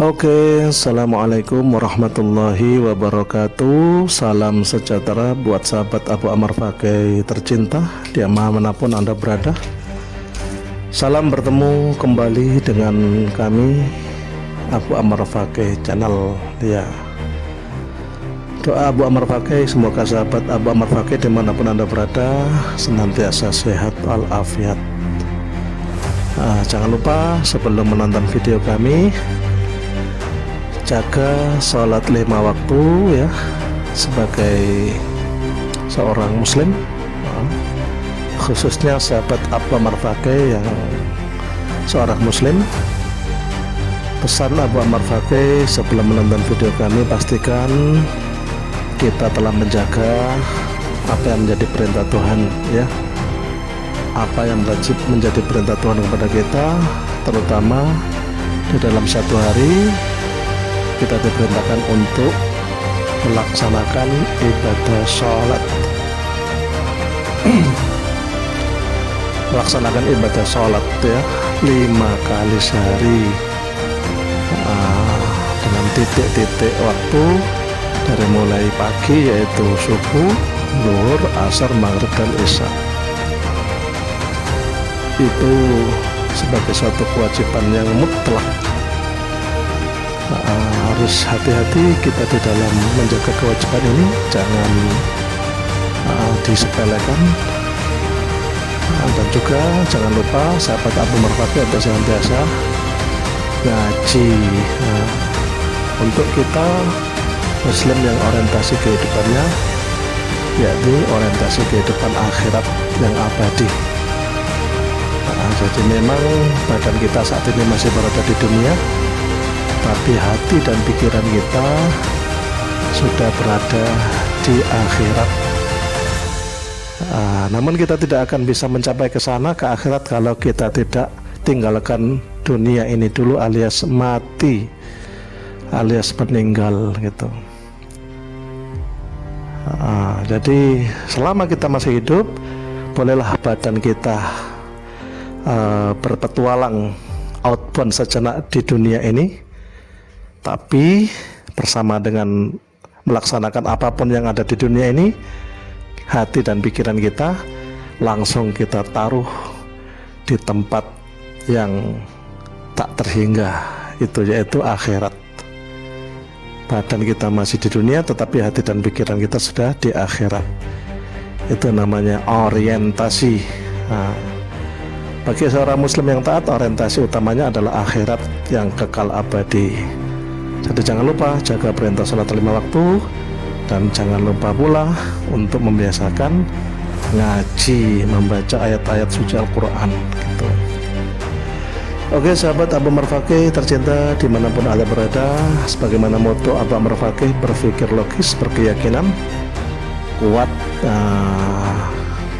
Oke, assalamualaikum warahmatullahi wabarakatuh. Salam sejahtera buat sahabat Abu Ammar Fakih tercinta dimanapun Anda berada. Salam bertemu kembali dengan kami Abu Ammar Fakih channel ya. Doa Abu Ammar Fakih, semoga sahabat Abu Ammar Fakih dimanapun Anda berada senantiasa sehat walafiat. Jangan lupa sebelum menonton video kami, jaga sholat 5 waktu ya, sebagai seorang muslim, khususnya sahabat Abu Ammar Fakih yang seorang muslim. Pesan Abu Ammar Fakih sebelum menonton video kami, pastikan kita telah menjaga apa yang menjadi perintah Tuhan ya, apa yang menjadi perintah Tuhan kepada kita, terutama di dalam satu hari kita diperintahkan untuk melaksanakan ibadah sholat. Melaksanakan ibadah sholat ya 5 kali sehari, dengan titik-titik waktu dari mulai pagi, yaitu subuh, zuhur, asar, maghrib, dan isya. Itu sebagai suatu kewajiban yang mutlak. Harus hati-hati kita di dalam menjaga kewajiban ini, jangan disepelekan. Dan juga jangan lupa sahabat Abu Ammar Fakih untuk senantiasa ngaji. Untuk kita muslim yang orientasi kehidupannya yakni orientasi kehidupan akhirat yang abadi. Jadi memang badan kita saat ini masih berada di dunia, tapi hati dan pikiran kita sudah berada di akhirat. Namun kita tidak akan bisa mencapai ke sana, ke akhirat, kalau kita tidak tinggalkan dunia ini dulu, alias mati, alias meninggal gitu. Jadi selama kita masih hidup, bolehlah badan kita berpetualang outbound sejenak di dunia ini, tapi bersama dengan melaksanakan apapun yang ada di dunia ini, hati dan pikiran kita langsung kita taruh di tempat yang tak terhingga, itu yaitu akhirat. Badan kita masih di dunia, tetapi hati dan pikiran kita sudah di akhirat. Itu namanya orientasi. Bagi seorang muslim yang taat, orientasi utamanya adalah akhirat yang kekal abadi. Jadi jangan lupa jaga perintah sholat 5 waktu, dan jangan lupa pula untuk membiasakan ngaji, membaca ayat-ayat suci Al-Quran gitu. Oke sahabat Abu Ammar Fakih tercinta dimanapun Anda berada, sebagaimana moto Abu Ammar Fakih, berpikir logis, berkeyakinan kuat.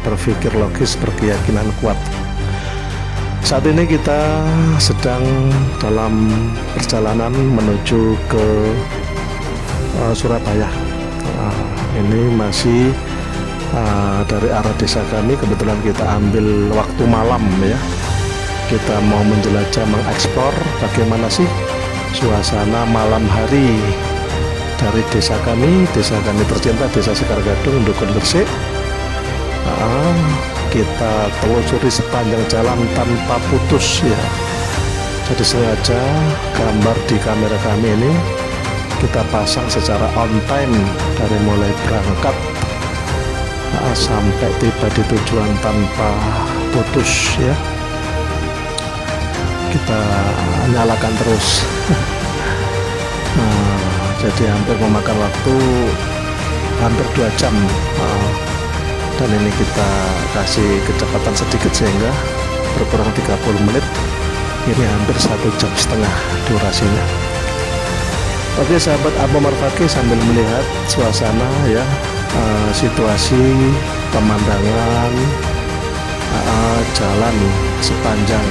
Berpikir logis, berkeyakinan kuat. Saat ini kita sedang dalam perjalanan menuju ke Surabaya. Ini masih dari arah desa kami. Kebetulan kita ambil waktu malam ya. Kita mau menjelajah, mengeksplor bagaimana sih suasana malam hari dari desa kami tercinta, Desa Sekar Gadung, Dukun Gresik. Kita telusuri sepanjang jalan tanpa putus ya. Jadi sengaja gambar di kamera kami ini kita pasang secara on time dari mulai berangkat sampai tiba di tujuan tanpa putus ya. Kita nyalakan terus. Jadi hampir memakan waktu hampir 2 jam. Dan ini kita kasih kecepatan sedikit sehingga berkurang 30 menit. Ini hampir 1,5 jam durasinya. Oke sahabat Abu Ammar Fakih, sambil melihat suasana ya, situasi, pemandangan, jalan sepanjang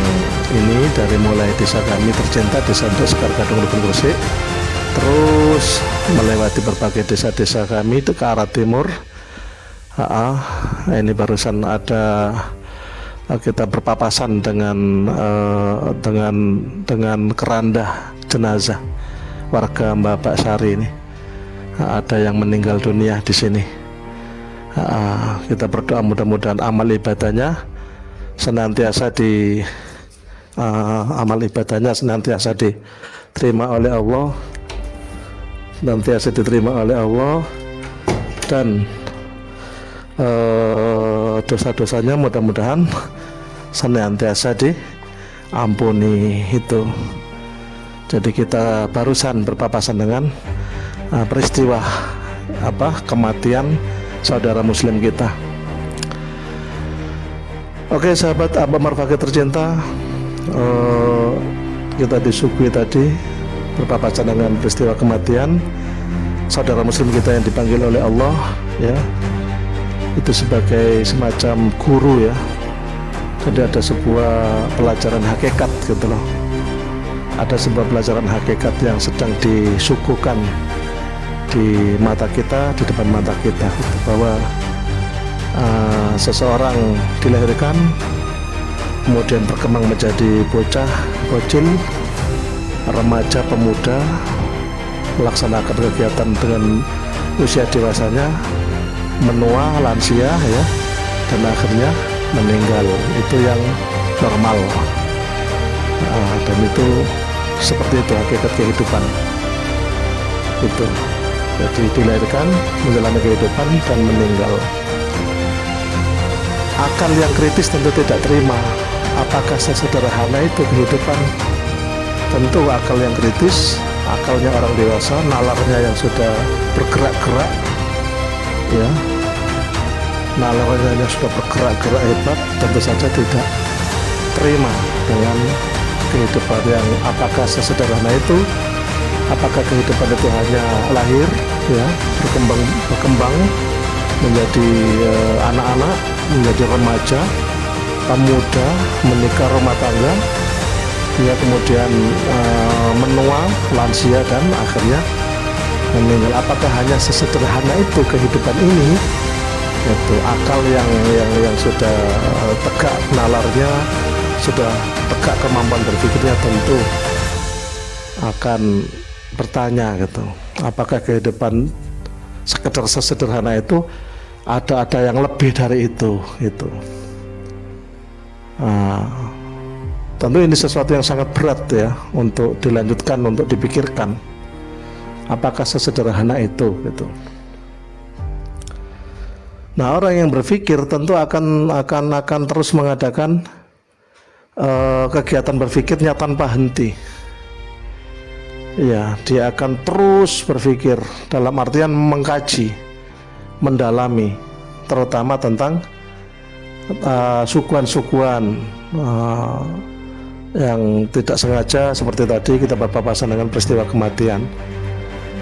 ini dari mulai desa kami tercinta, Desa Sekar Gadung, Dukun Gresik, terus melewati berbagai desa-desa kami itu ke arah timur. Ini barusan ada kita berpapasan dengan keranda jenazah warga Mbak Sari ini. Ada yang meninggal dunia di sini. Kita berdoa mudah-mudahan amal ibadahnya senantiasa diterima oleh Allah, dan dosa-dosanya mudah-mudahan senantiasa diampuni itu. Jadi kita barusan berpapasan dengan peristiwa kematian saudara muslim kita. Oke sahabat Abah Marfaqih tercinta, kita disuguhi tadi berpapasan dengan peristiwa kematian saudara muslim kita yang dipanggil oleh Allah, ya, itu sebagai semacam guru, ya. Jadi ada sebuah pelajaran hakikat gitu loh. Ada sebuah pelajaran hakikat yang sedang disuguhkan di mata kita, di depan mata kita, gitu, bahwa seseorang dilahirkan, kemudian berkembang menjadi bocah, bocil, remaja, pemuda, melaksanakan kegiatan dengan usia dewasanya, menua, lansia, ya, dan akhirnya meninggal. Itu yang normal, dan itu seperti itu hakikat kehidupan itu. Jadi dilahirkan, menjalani kehidupan, dan meninggal. Akal yang kritis tentu tidak terima. Apakah sesederhana itu kehidupan? Tentu akal yang kritis, akalnya orang dewasa, nalarnya yang sudah bergerak-gerak, ya, nalarnya yang sudah bergerak-gerak hebat, tentu saja tidak terima dengan kehidupan yang apakah sesederhana itu. Apakah kehidupan itu hanya lahir, ya, berkembang menjadi anak-anak, menjadi remaja, pemuda, menikah, rumah tangga, hingga kemudian menua, lansia, dan akhirnya meninggal. Apakah hanya sesederhana itu kehidupan ini? Itu akal yang sudah tegak nalarnya, sudah tegak kemampuan berpikirnya, tentu akan bertanya gitu, apakah kehidupan sekedar sesederhana itu, ada yang lebih dari itu gitu. Tentu ini sesuatu yang sangat berat, ya, untuk dilanjutkan, untuk dipikirkan, apakah sesederhana itu gitu. Nah, orang yang berpikir tentu akan terus mengadakan kegiatan berpikirnya tanpa henti. Ya, dia akan terus berpikir, dalam artian mengkaji, mendalami, terutama tentang suguhan-suguhan yang tidak sengaja. Seperti tadi kita berpapasan dengan peristiwa kematian,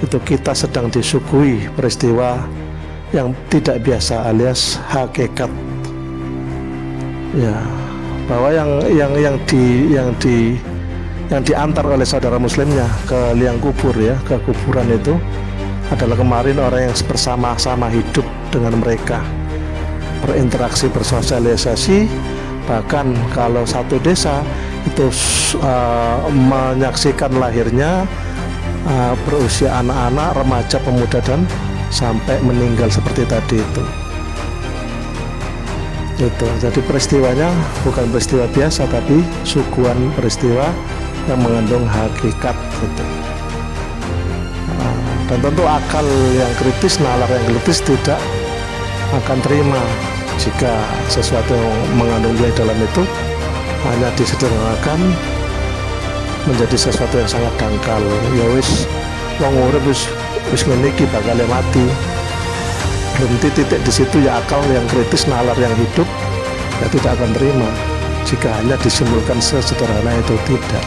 itu kita sedang disuguhi peristiwa yang tidak biasa, alias hakikat, ya, bahwa yang diantar oleh saudara muslimnya ke liang kubur, ya, ke kuburan itu adalah kemarin orang yang bersama-sama hidup dengan mereka, berinteraksi, bersosialisasi. Bahkan kalau satu desa itu menyaksikan lahirnya berusia anak-anak, remaja, pemuda, dan sampai meninggal seperti tadi itu. Jadi peristiwanya bukan peristiwa biasa, tapi suguhan peristiwa yang mengandung hakikat gitu. Dan tentu akal yang kritis, nalar yang kritis tidak akan terima jika sesuatu yang mengandung nilai dalam itu hanya disederhanakan menjadi sesuatu yang sangat dangkal. Ya wis, wong urip wis ngene iki bakal mati. Berhenti titik di situ, ya, akal yang kritis, nalar yang hidup, ya, tidak akan terima jika hanya disimpulkan sesederhana itu. Tidak,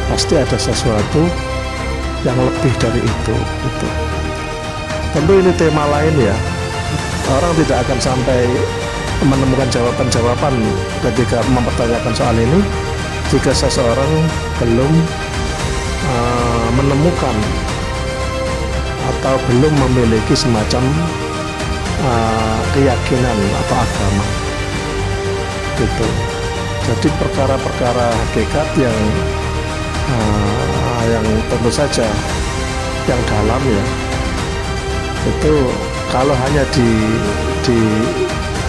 pasti ada sesuatu yang lebih dari itu. Tentu ini tema lain, ya. Orang tidak akan sampai menemukan jawaban-jawaban ketika mempertanyakan soal ini jika seseorang belum menemukan atau belum memiliki semacam keyakinan atau agama gitu. Jadi perkara-perkara hakikat yang yang tentu saja yang dalam ya, itu kalau hanya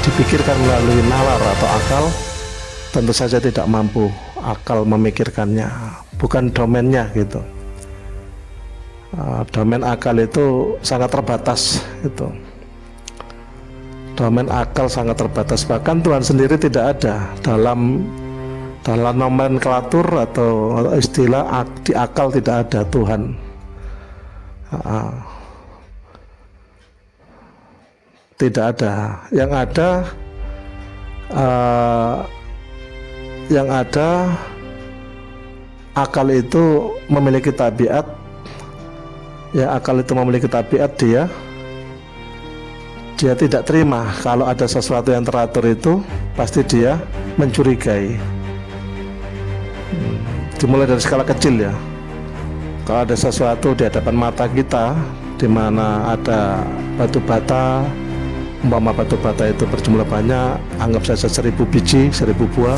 dipikirkan melalui nalar atau akal, tentu saja tidak mampu akal memikirkannya, bukan domainnya gitu. Domain akal itu sangat terbatas itu. Domain akal sangat terbatas, bahkan Tuhan sendiri tidak ada dalam nomenklatur atau istilah di akal, tidak ada Tuhan. Tidak ada. Yang ada akal itu memiliki tabiat. Ya, akal itu memiliki tabiat, dia tidak terima kalau ada sesuatu yang teratur, itu pasti dia mencurigai. Dimulai dari skala kecil ya. Kalau ada sesuatu di hadapan mata kita, di mana ada batu bata, umpama batu bata itu berjumlah banyak, anggap saja 1000 biji, 1000 buah.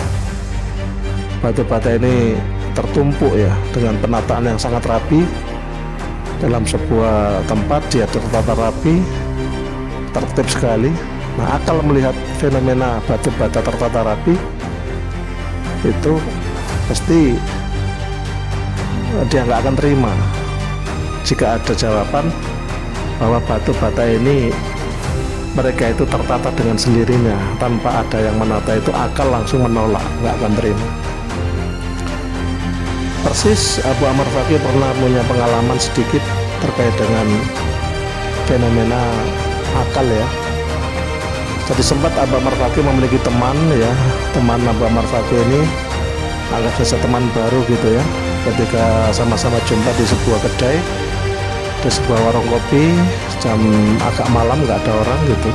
Batu bata ini tertumpuk ya, dengan penataan yang sangat rapi dalam sebuah tempat, dia tertata rapi, tertib sekali. Nah, akal melihat fenomena batu bata tertata rapi itu pasti dia nggak akan terima jika ada jawaban bahwa batu bata ini mereka itu tertata dengan sendirinya tanpa ada yang menata. Itu akal langsung menolak, nggak akan terima. Persis Abu Amr Faqih pernah punya pengalaman sedikit terkait dengan fenomena akal ya. Jadi sempat Abu Amr Faqih memiliki teman ya, teman Abu Amr Faqih ini agak saja teman baru gitu ya. Ketika sama-sama jumpa di sebuah kedai, di sebuah warung kopi, jam agak malam, nggak ada orang gitu.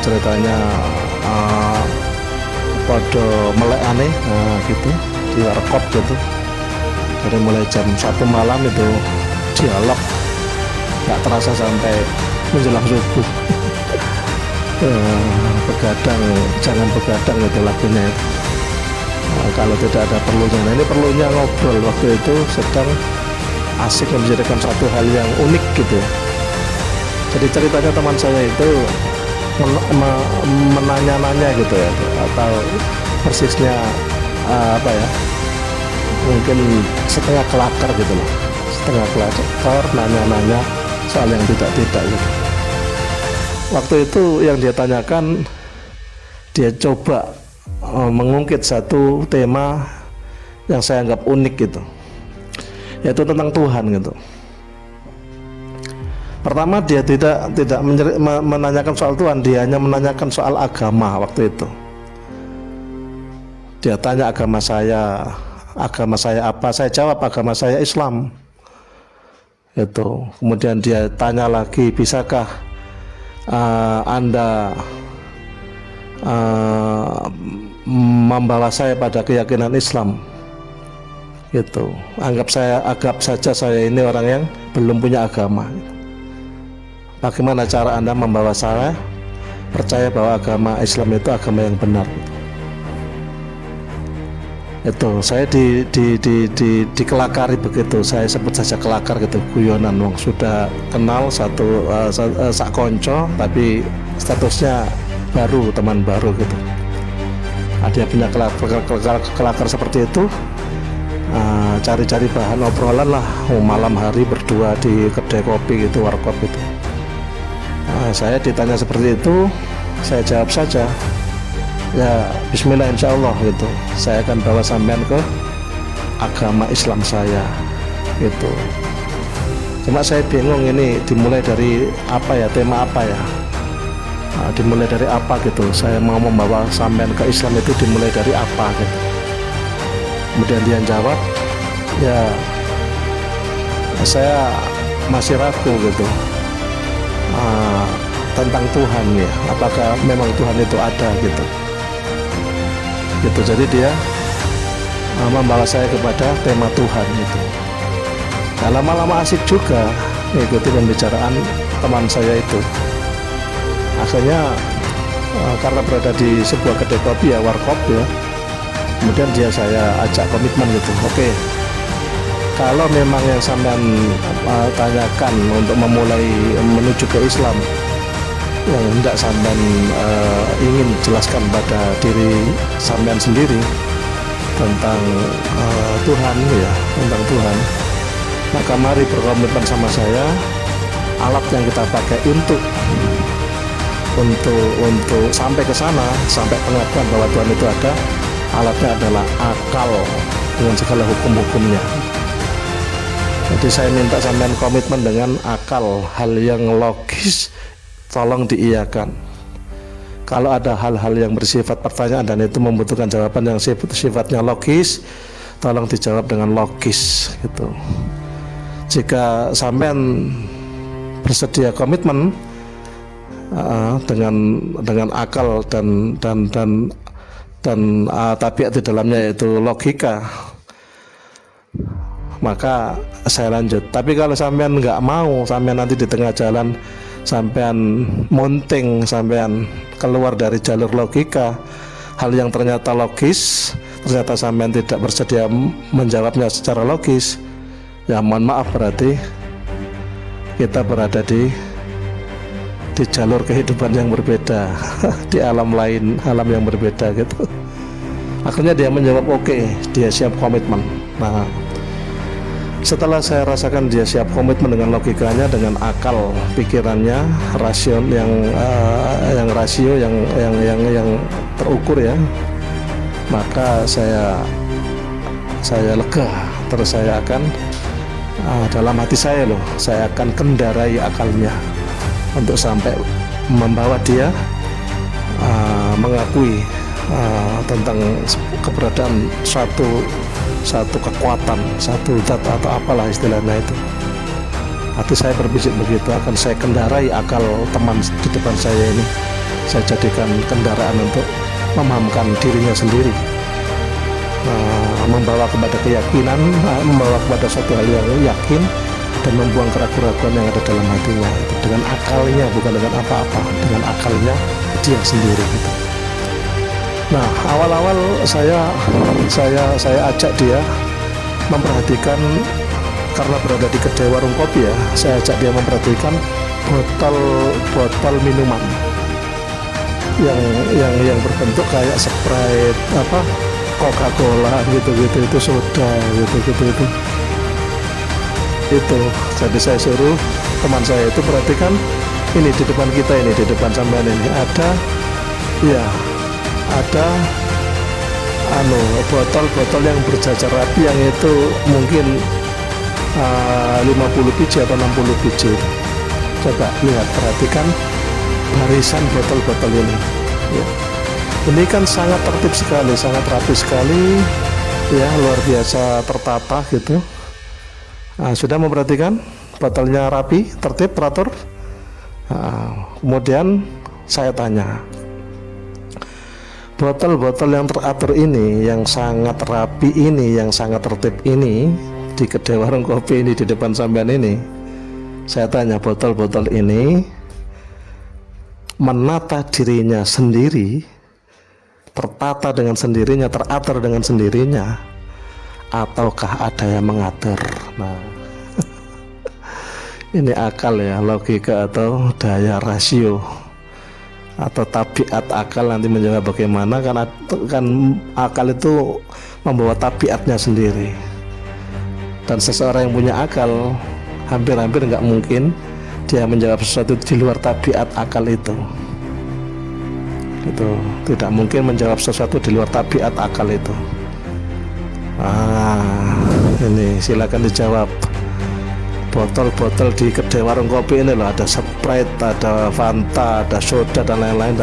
Ceritanya podo melek aneh gitu di warkop gitu. Dari mulai jam 1 malam itu dialog nggak terasa sampai menjelang subuh. Begadang, jangan begadang itu lagunya itu. Kalau tidak ada perlunya. Nah, ini perlunya ngobrol. Waktu itu sedang asik menjadikan satu hal yang unik gitu. Jadi ceritanya teman saya itu menanya-nanya gitu ya, atau persisnya apa ya, mungkin setengah kelakar gitu loh, setengah kelakar nanya-nanya soal yang tidak-tidak gitu. Waktu itu yang dia tanyakan, dia coba mengungkit satu tema yang saya anggap unik gitu, yaitu tentang Tuhan gitu. Pertama, dia tidak menanyakan soal Tuhan, dia hanya menanyakan soal agama waktu itu. Dia tanya agama saya apa? Saya jawab agama saya Islam. Itu. Kemudian dia tanya lagi, bisakah Anda membawa saya pada keyakinan Islam? Gitu. Anggap saja saya ini orang yang belum punya agama. Bagaimana cara Anda membawa saya percaya bahwa agama Islam itu agama yang benar? Itu saya dikelakari begitu, saya sebut saja kelakar gitu, guyonan. Wong sudah kenal satu sak konco, tapi statusnya baru, teman baru gitu. Dia punya kelakar seperti itu. Cari-cari bahan obrolan lah, malam hari berdua di kedai kopi gitu, warkop gitu. Saya ditanya seperti itu, saya jawab saja, ya bismillah insya Allah gitu, saya akan bawa sampean ke agama Islam saya gitu. Cuma saya bingung ini dimulai dari apa ya, tema apa ya, dimulai dari apa gitu. Saya mau membawa sampean ke Islam itu dimulai dari apa gitu. Kemudian dia jawab, ya saya masih ragu gitu tentang Tuhan ya, apakah memang Tuhan itu ada gitu. Jadi dia membawa saya kepada tema Tuhan itu. Nah, lama-lama asik juga mengikuti pembicaraan teman saya itu. Akhirnya karena berada di sebuah kedai kopi ya, warkop ya, kemudian saya ajak komitmen gitu. Oke, Kalau memang yang sampean tanyakan untuk memulai menuju ke Islam, yang hendak sampean ingin jelaskan pada diri sampean sendiri tentang Tuhan, ya, tentang Tuhan, maka mari berkomitmen sama saya. Alat yang kita pakai untuk sampai ke sana, sampai pengakuan bahwa Tuhan itu ada, alatnya adalah akal dengan segala hukum-hukumnya. Jadi saya minta sampean komitmen dengan akal, hal yang logis tolong diiyakan. Kalau ada hal-hal yang bersifat pertanyaan dan itu membutuhkan jawaban yang sifatnya logis, tolong dijawab dengan logis gitu. Jika sampean bersedia komitmen dengan akal dan tabiat di dalamnya yaitu logika, maka saya lanjut. Tapi kalau sampean nggak mau, sampean nanti di tengah jalan sampean monting, sampean keluar dari jalur logika, hal yang ternyata logis, ternyata sampean tidak bersedia menjawabnya secara logis, ya mohon maaf, berarti kita berada di jalur kehidupan yang berbeda, di alam lain, alam yang berbeda gitu. Akhirnya dia menjawab oke, dia siap komitmen. Nah, setelah saya rasakan dia siap komitmen dengan logikanya, dengan akal pikirannya, rasio yang terukur ya, maka saya lega. Terus saya akan dalam hati saya saya akan kendarai akalnya untuk sampai membawa dia mengakui tentang keberadaan satu kekuatan, satu zat atau apalah istilahnya itu. Hati saya berbisik begitu, akan saya kendarai akal teman di depan saya ini. Saya jadikan kendaraan untuk memahamkan dirinya sendiri, membawa kepada keyakinan, membawa kepada suatu hal yang yakin, dan membuang keraguan-keraguan yang ada dalam hatinya itu. Dengan akalnya, bukan dengan apa-apa, dengan akalnya dia sendiri gitu. Nah, awal-awal saya ajak dia memperhatikan, karena berada di kedai warung kopi ya, saya ajak dia memperhatikan botol minuman yang berbentuk kayak Sprite, Coca-Cola gitu-gitu, itu soda gitu-gitu. Itu jadi saya suruh teman saya itu perhatikan, ini di depan kita, ini di depan sampean ini ada botol-botol yang berjajar rapi, yang itu mungkin 50 biji atau 60 biji. Coba lihat, perhatikan barisan botol-botol ini ya. Ini kan sangat tertib sekali, sangat rapi sekali ya, luar biasa tertata gitu. Sudah memperhatikan botolnya rapi, tertib, teratur. Kemudian saya tanya, botol-botol yang teratur ini, yang sangat rapi ini, yang sangat tertib ini, di kedai warung kopi ini di depan sampean ini, saya tanya, botol-botol ini menata dirinya sendiri, tertata dengan sendirinya, teratur dengan sendirinya, ataukah ada yang mengatur? Nah, ini akal ya, logika atau daya rasio atau tabiat akal nanti menjawab bagaimana, karena kan akal itu membawa tabiatnya sendiri, dan seseorang yang punya akal hampir-hampir nggak mungkin dia menjawab sesuatu di luar tabiat akal itu tidak mungkin menjawab sesuatu di luar tabiat akal itu. Ini silakan dijawab. Botol-botol di kedai warung kopi ini loh, ada Sprite, ada Fanta, ada soda dan lain-lain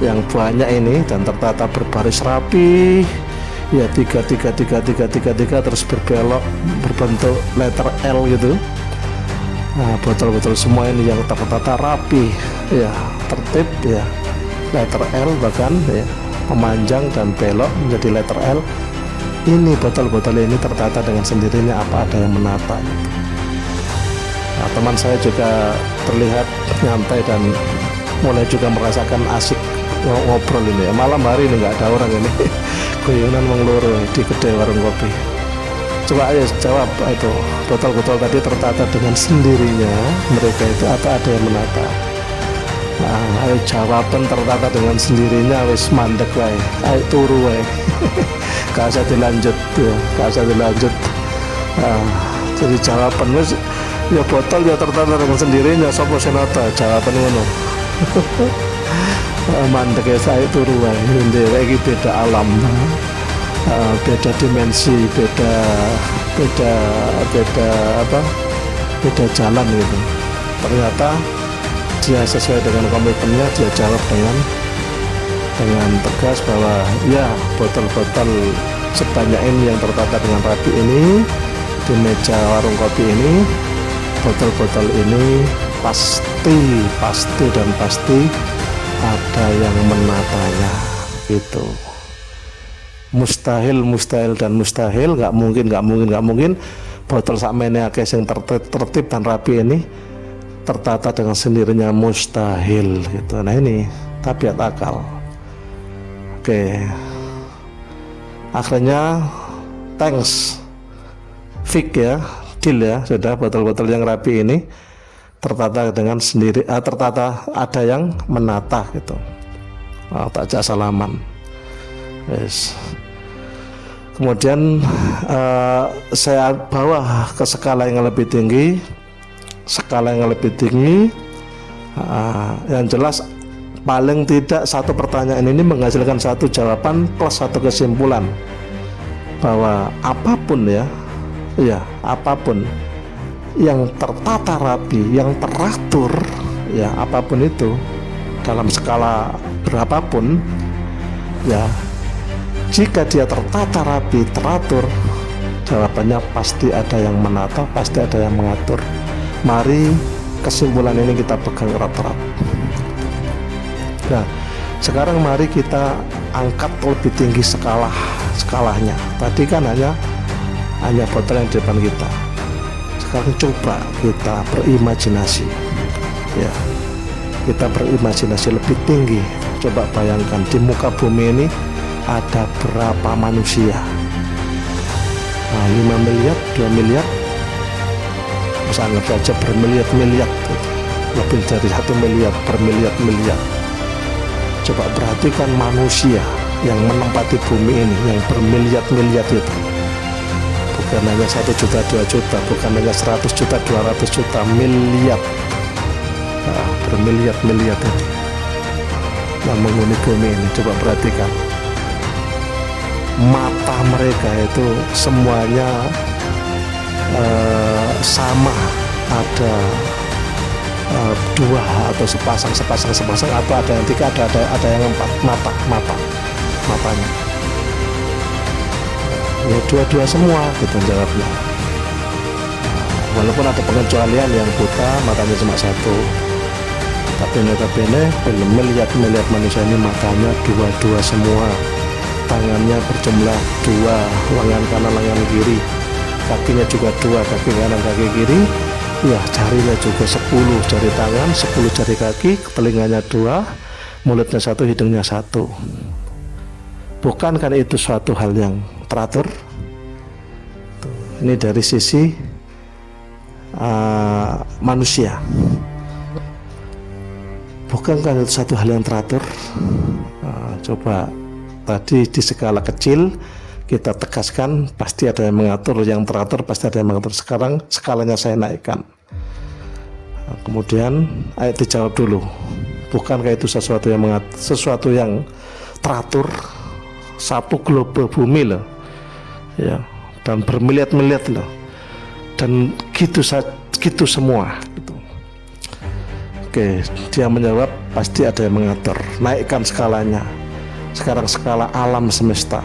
yang banyak ini, dan tertata berbaris rapi ya, tiga terus berbelok berbentuk letter L gitu. Nah, botol-botol semua ini yang tertata rapi ya, tertib ya, letter L bahkan ya, memanjang dan belok menjadi letter L. Ini botol-botol ini tertata dengan sendirinya, apa ada yang menata gitu. Nah, teman saya juga terlihat nyantai dan mulai juga merasakan asik ngobrol ini ya. Malam hari ini nggak ada orang ini, guyonan mengeluru di kedai warung kopi. Coba ayo jawab itu, botol-botol tadi tertata dengan sendirinya mereka itu atau ada yang menata? Nah, ayo jawaban tertata dengan sendirinya wis mandek wae. Ayo turu wae. Gak usah dilanjut ya, gak usah dilanjut. Nah, jadi jawaban wis ya botol ya tertata dengan sendirinya sapa sing nata? Jawaban ngono. Mandek ya saya turu wae. Iki beda alam. Beda dimensi, beda jalan gitu. Ternyata dia sesuai dengan komitmennya, dia jawab dengan tegas bahwa ya botol-botol sebanyak ini yang tertata dengan rapi ini di meja warung kopi ini, botol-botol ini pasti ada yang menatanya gitu. Mustahil dan mustahil, nggak mungkin botol sakmene akeh sing tertib dan rapi ini tertata dengan sendirinya, mustahil gitu. Nah ini tabiat akal. Oke, akhirnya thanks fix ya, deal ya, sudah botol-botol yang rapi ini tertata dengan sendiri, tertata ada yang menata gitu. Tak ajak salaman. Yes. Kemudian saya bawa ke skala yang lebih tinggi, yang jelas paling tidak satu pertanyaan ini menghasilkan satu jawaban plus satu kesimpulan bahwa apapun apapun yang tertata rapi, yang teratur ya, apapun itu dalam skala berapapun ya, jika dia tertata rapi, teratur, jawabannya pasti ada yang menata, pasti ada yang mengatur. Mari kesimpulan ini kita pegang erat-erat. Nah, sekarang mari kita angkat lebih tinggi skalanya. Tadi kan hanya botol yang di depan kita. Sekarang coba kita berimajinasi. Ya, kita berimajinasi lebih tinggi. Coba bayangkan di muka bumi ini ada berapa manusia? 5 miliar, 2 miliar, bisa anggap saja bermiliar-miliar, lebih dari 1 miliar, bermiliar-miliar. Coba perhatikan manusia yang menempati bumi ini, yang bermiliar-miliar itu. Bukan hanya 1 juta, 2 juta, bukan hanya 100 juta, 200 juta, miliar. Bermiliar-miliar itu yang menghuni bumi ini. Coba perhatikan, mata mereka itu semuanya sama, ada 2 atau sepasang atau ada yang 3, ada yang 4 matanya ya, dua semua gitu jawabnya. Walaupun ada pengecualian yang buta matanya cuma 1, tapi notabene melihat manusia ini matanya 2 semua, tangannya berjumlah 2, lengan kanan lengan kiri, kakinya juga 2, kaki kanan kaki kiri ya, jarinya juga 10 jari tangan, 10 jari kaki, telinganya 2, mulutnya 1, hidungnya 1. Bukankah itu suatu hal yang teratur? Ini dari sisi manusia. Bukankah itu satu hal yang teratur? Coba tadi di skala kecil kita tegaskan pasti ada yang mengatur, yang teratur pasti ada yang mengatur. Sekarang skalanya saya naikkan. Kemudian ayo dijawab dulu. Bukankah itu sesuatu yang teratur? Satu globe bumi loh, ya, dan bermiliar-miliar loh, dan gitu semua. Gitu. Oke, dia menjawab pasti ada yang mengatur. Naikkan skalanya. Sekarang skala alam semesta.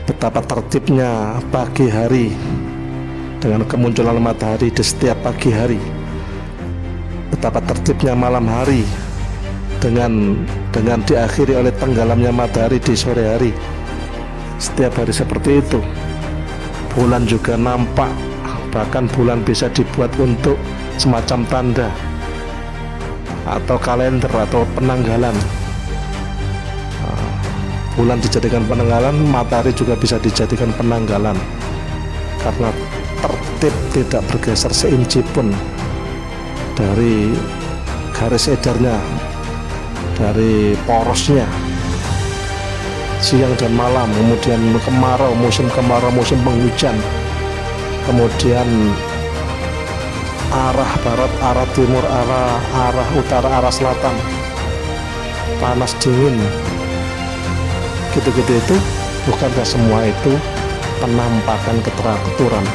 Betapa tertibnya pagi hari dengan kemunculan matahari di setiap pagi hari. Betapa tertibnya malam hari dengan diakhiri oleh tenggelamnya matahari di sore hari. Setiap hari seperti itu. Bulan juga nampak, bahkan bulan bisa dibuat untuk semacam tanda atau kalender atau penanggalan. Bulan dijadikan penanggalan, matahari juga bisa dijadikan penanggalan. karena tertib, tidak bergeser seinci pun dari garis edarnya, dari porosnya, siang dan malam, kemudian kemarau, musim penghujan, kemudian arah barat, arah timur, arah utara, arah selatan, panas dingin, gitu-gitu. Itu bukankah semua itu penampakan keteraturan,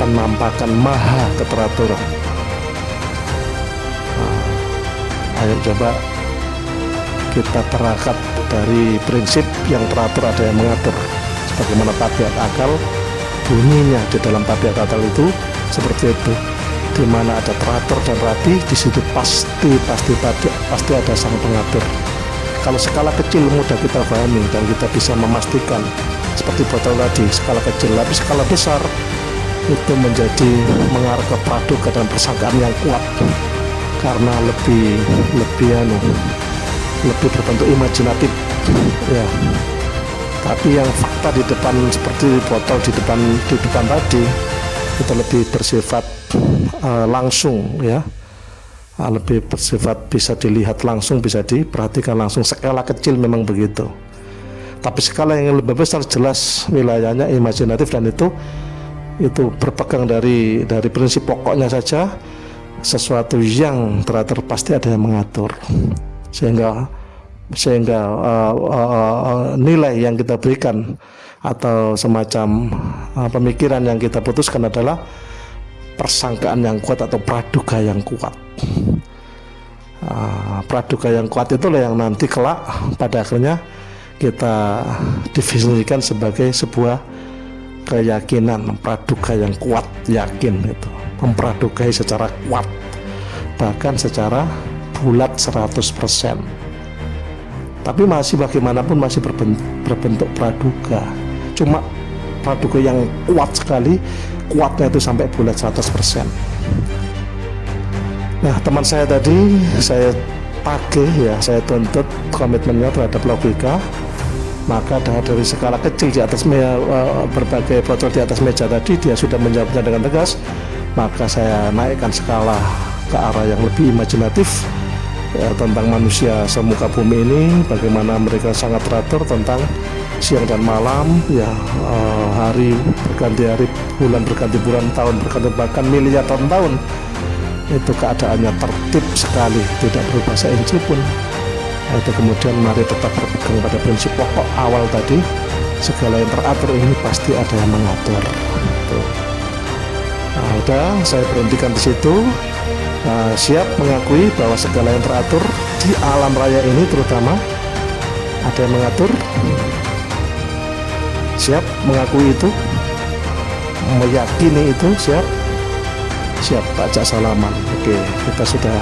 penampakan maha keteraturan? Ayo coba kita terakat dari prinsip yang teratur ada yang mengatur, sebagaimana tabiat akal bunyinya di dalam tabiat akal itu seperti itu, di mana ada teratur dan rapi, di situ pasti ada sang pengatur. Kalau skala kecil mudah kita pahami dan kita bisa memastikan seperti botol tadi, skala kecil, tapi skala besar itu menjadi mengarah ke praduga dan persangkaan yang kuat, karena lebih berbentuk imajinatif ya. Tapi yang fakta di depan seperti botol di depan tadi itu lebih bersifat langsung ya, lebih bersifat bisa dilihat langsung, bisa diperhatikan langsung. Skala kecil memang begitu, tapi skala yang lebih besar jelas wilayahnya imajinatif, dan itu berpegang dari prinsip pokoknya saja. Sesuatu yang teratur pasti ada yang mengatur, sehingga nilai yang kita berikan atau semacam pemikiran yang kita putuskan adalah persangkaan yang kuat atau praduga yang kuat. Praduga yang kuat itulah yang nanti kelak pada akhirnya kita definisikan sebagai sebuah keyakinan. Praduga yang kuat, yakin itu mempradugai secara kuat, bahkan secara bulat 100%. Tapi masih bagaimanapun masih berbentuk praduga, cuma praduga yang kuat sekali, kuatnya itu sampai bulat 100%. Nah, teman saya tadi saya pakai ya, saya tuntut komitmennya terhadap logika. Maka dari skala kecil di atas berbagai botol di atas meja tadi dia sudah menjawabnya dengan tegas. Maka saya naikkan skala ke arah yang lebih imajinatif ya, tentang manusia semuka bumi ini, bagaimana mereka sangat teratur tentang siang dan malam ya, hari berganti hari, bulan berganti bulan, tahun berganti bahkan miliar tahun-tahun. Itu keadaannya tertib sekali, tidak berubah seinci pun. Itu kemudian mari tetap berpegang pada prinsip pokok awal tadi, segala yang teratur ini pasti ada yang mengatur. Nah, udah saya berhentikan di situ. Siap mengakui bahwa segala yang teratur di alam raya ini terutama ada yang mengatur. Siap mengakui itu, meyakini itu, siap baca salaman. Oke, kita sudah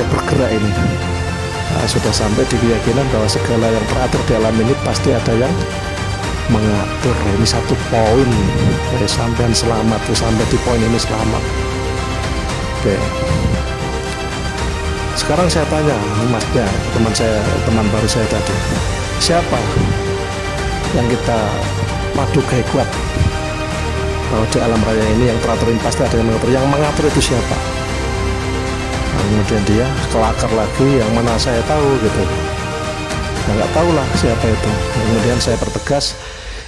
bergerak ini. Sudah sampai di keyakinan bahwa segala yang teratur di alam ini pasti ada yang mengatur. Ini satu poin. Sampai selamat, sampai di poin ini selamat. Oke. Sekarang saya tanya masnya, teman baru saya tadi, siapa yang kita pradugai kuat bahwa di alam raya ini yang teratur ini pasti ada yang mengatur? Yang mengatur itu siapa? Nah, kemudian dia kelakar lagi, yang mana saya tahu gitu. Nggak tahu lah siapa itu. Kemudian saya pertegas,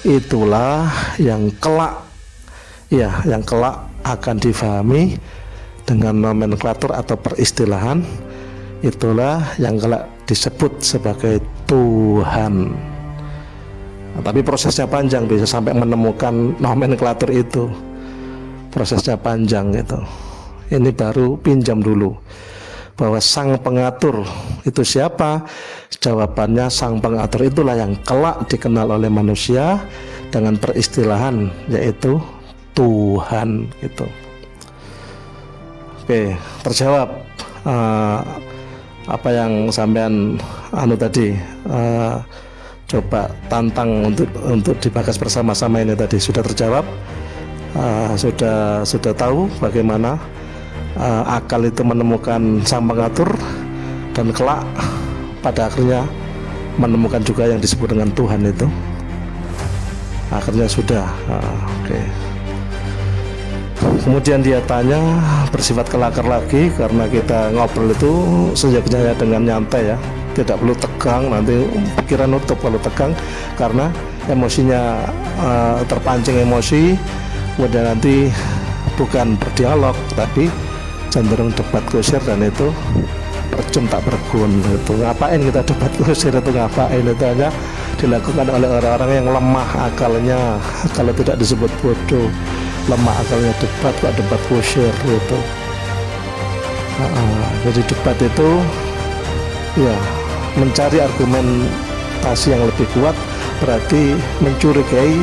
itulah yang kelak akan difahami dengan nomenklatur atau peristilahan. Itulah yang kelak disebut sebagai Tuhan. Nah, tapi prosesnya panjang, bisa sampai menemukan nomenklatur itu. Prosesnya panjang gitu. Ini baru pinjam dulu bahwa sang pengatur itu siapa? Jawabannya sang pengatur itulah yang kelak dikenal oleh manusia dengan peristilahan, yaitu Tuhan gitu. Oke, terjawab apa yang sampean tadi, coba tantang untuk dibahas bersama-sama ini tadi sudah terjawab. Sudah tahu bagaimana akal itu menemukan sang pengatur dan kelak pada akhirnya menemukan juga yang disebut dengan Tuhan itu. Akhirnya sudah. Oke. Kemudian dia tanya, bersifat kelakar lagi, karena kita ngobrol itu sejaknya dengan nyantai ya, tidak perlu tegang, nanti pikiran nutup kalau tegang, karena emosinya terpancing emosi, kemudian nanti bukan berdialog tapi cenderung debat kusir, dan itu percuma tak bergun. Itu ngapain kita debat kusir, itu ngapain, itu hanya dilakukan oleh orang-orang yang lemah akalnya. Kalau tidak disebut bodoh, lemah akalnya debat, kok debat kusir gitu. Jadi debat itu ya mencari argumentasi yang lebih kuat, berarti mencurigai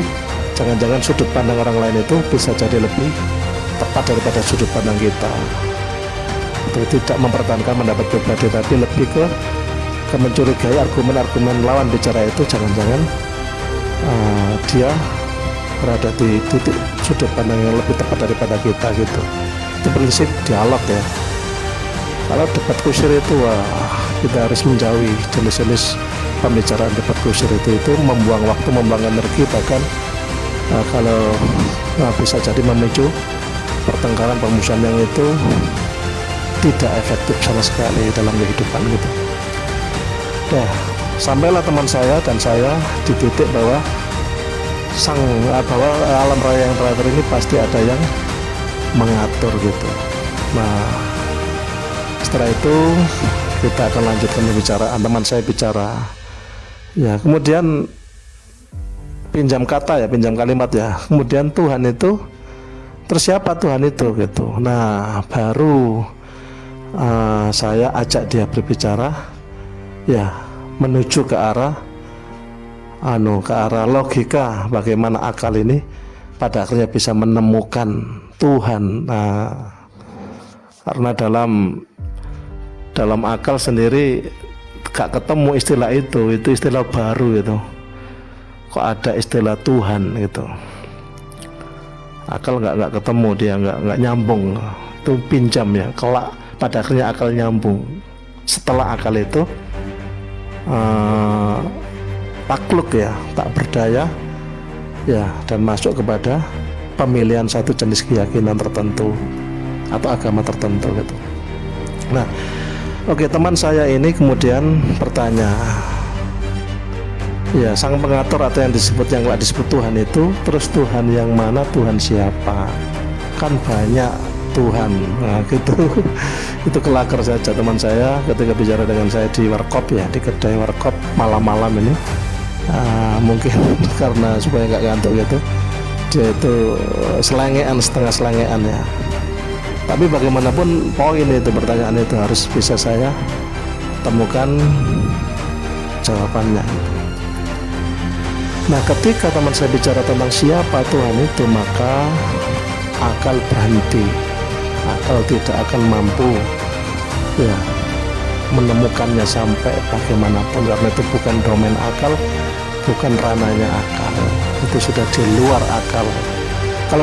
jangan-jangan sudut pandang orang lain itu bisa jadi lebih tepat daripada sudut pandang kita. Itu tidak mempertahankan pendapat pribadi, tapi lebih ke mencurigai argumen-argumen lawan bicara itu, jangan-jangan dia berada di titik sudut pandang yang lebih tepat daripada kita gitu. Itu prinsip dialog ya. Kalau debat kusir itu kita harus menjauhi jenis-jenis pembicaraan debat kusir itu membuang waktu, membuang energi, bahkan kalau bisa jadi memicu pertengkaran, permusuhan yang itu tidak efektif sama sekali dalam kehidupan gitu. Nah, sampailah teman saya dan saya di titik bahwa bahwa alam raya yang terakhir ini pasti ada yang mengatur gitu. Nah, setelah itu kita akan lanjutkan pembicaraan. Teman saya bicara ya, kemudian pinjam kata ya, pinjam kalimat ya, kemudian Tuhan itu, terus siapa Tuhan itu gitu. Nah, baru saya ajak dia berbicara ya, menuju ke arah logika, bagaimana akal ini pada akhirnya bisa menemukan Tuhan. Nah, karena dalam akal sendiri gak ketemu istilah itu istilah baru gitu. Kok ada istilah Tuhan gitu, akal nggak ketemu, dia nggak nyambung. Itu pinjam ya, kelak pada akhirnya akal nyambung. Setelah akal itu takluk ya, tak berdaya ya, dan masuk kepada pemilihan satu jenis keyakinan tertentu atau agama tertentu gitu. Nah, oke, teman saya ini kemudian bertanya, ya, sang pengatur atau yang nggak disebut Tuhan itu, terus Tuhan yang mana, Tuhan siapa? Kan banyak Tuhan. Nah, gitu. Itu kelakar saja teman saya ketika bicara dengan saya di warkop ya, di kedai warkop malam-malam ini. Mungkin karena supaya nggak ngantuk gitu, dia itu selengean, setengah selengean ya. Tapi bagaimanapun poin itu, pertanyaan itu harus bisa saya temukan jawabannya. Nah, ketika teman saya bicara tentang siapa Tuhan itu, maka akal berhenti. Akal tidak akan mampu ya menemukannya sampai bagaimanapun, karena itu bukan domain akal, bukan ranahnya akal. Itu sudah di luar akal. Kalau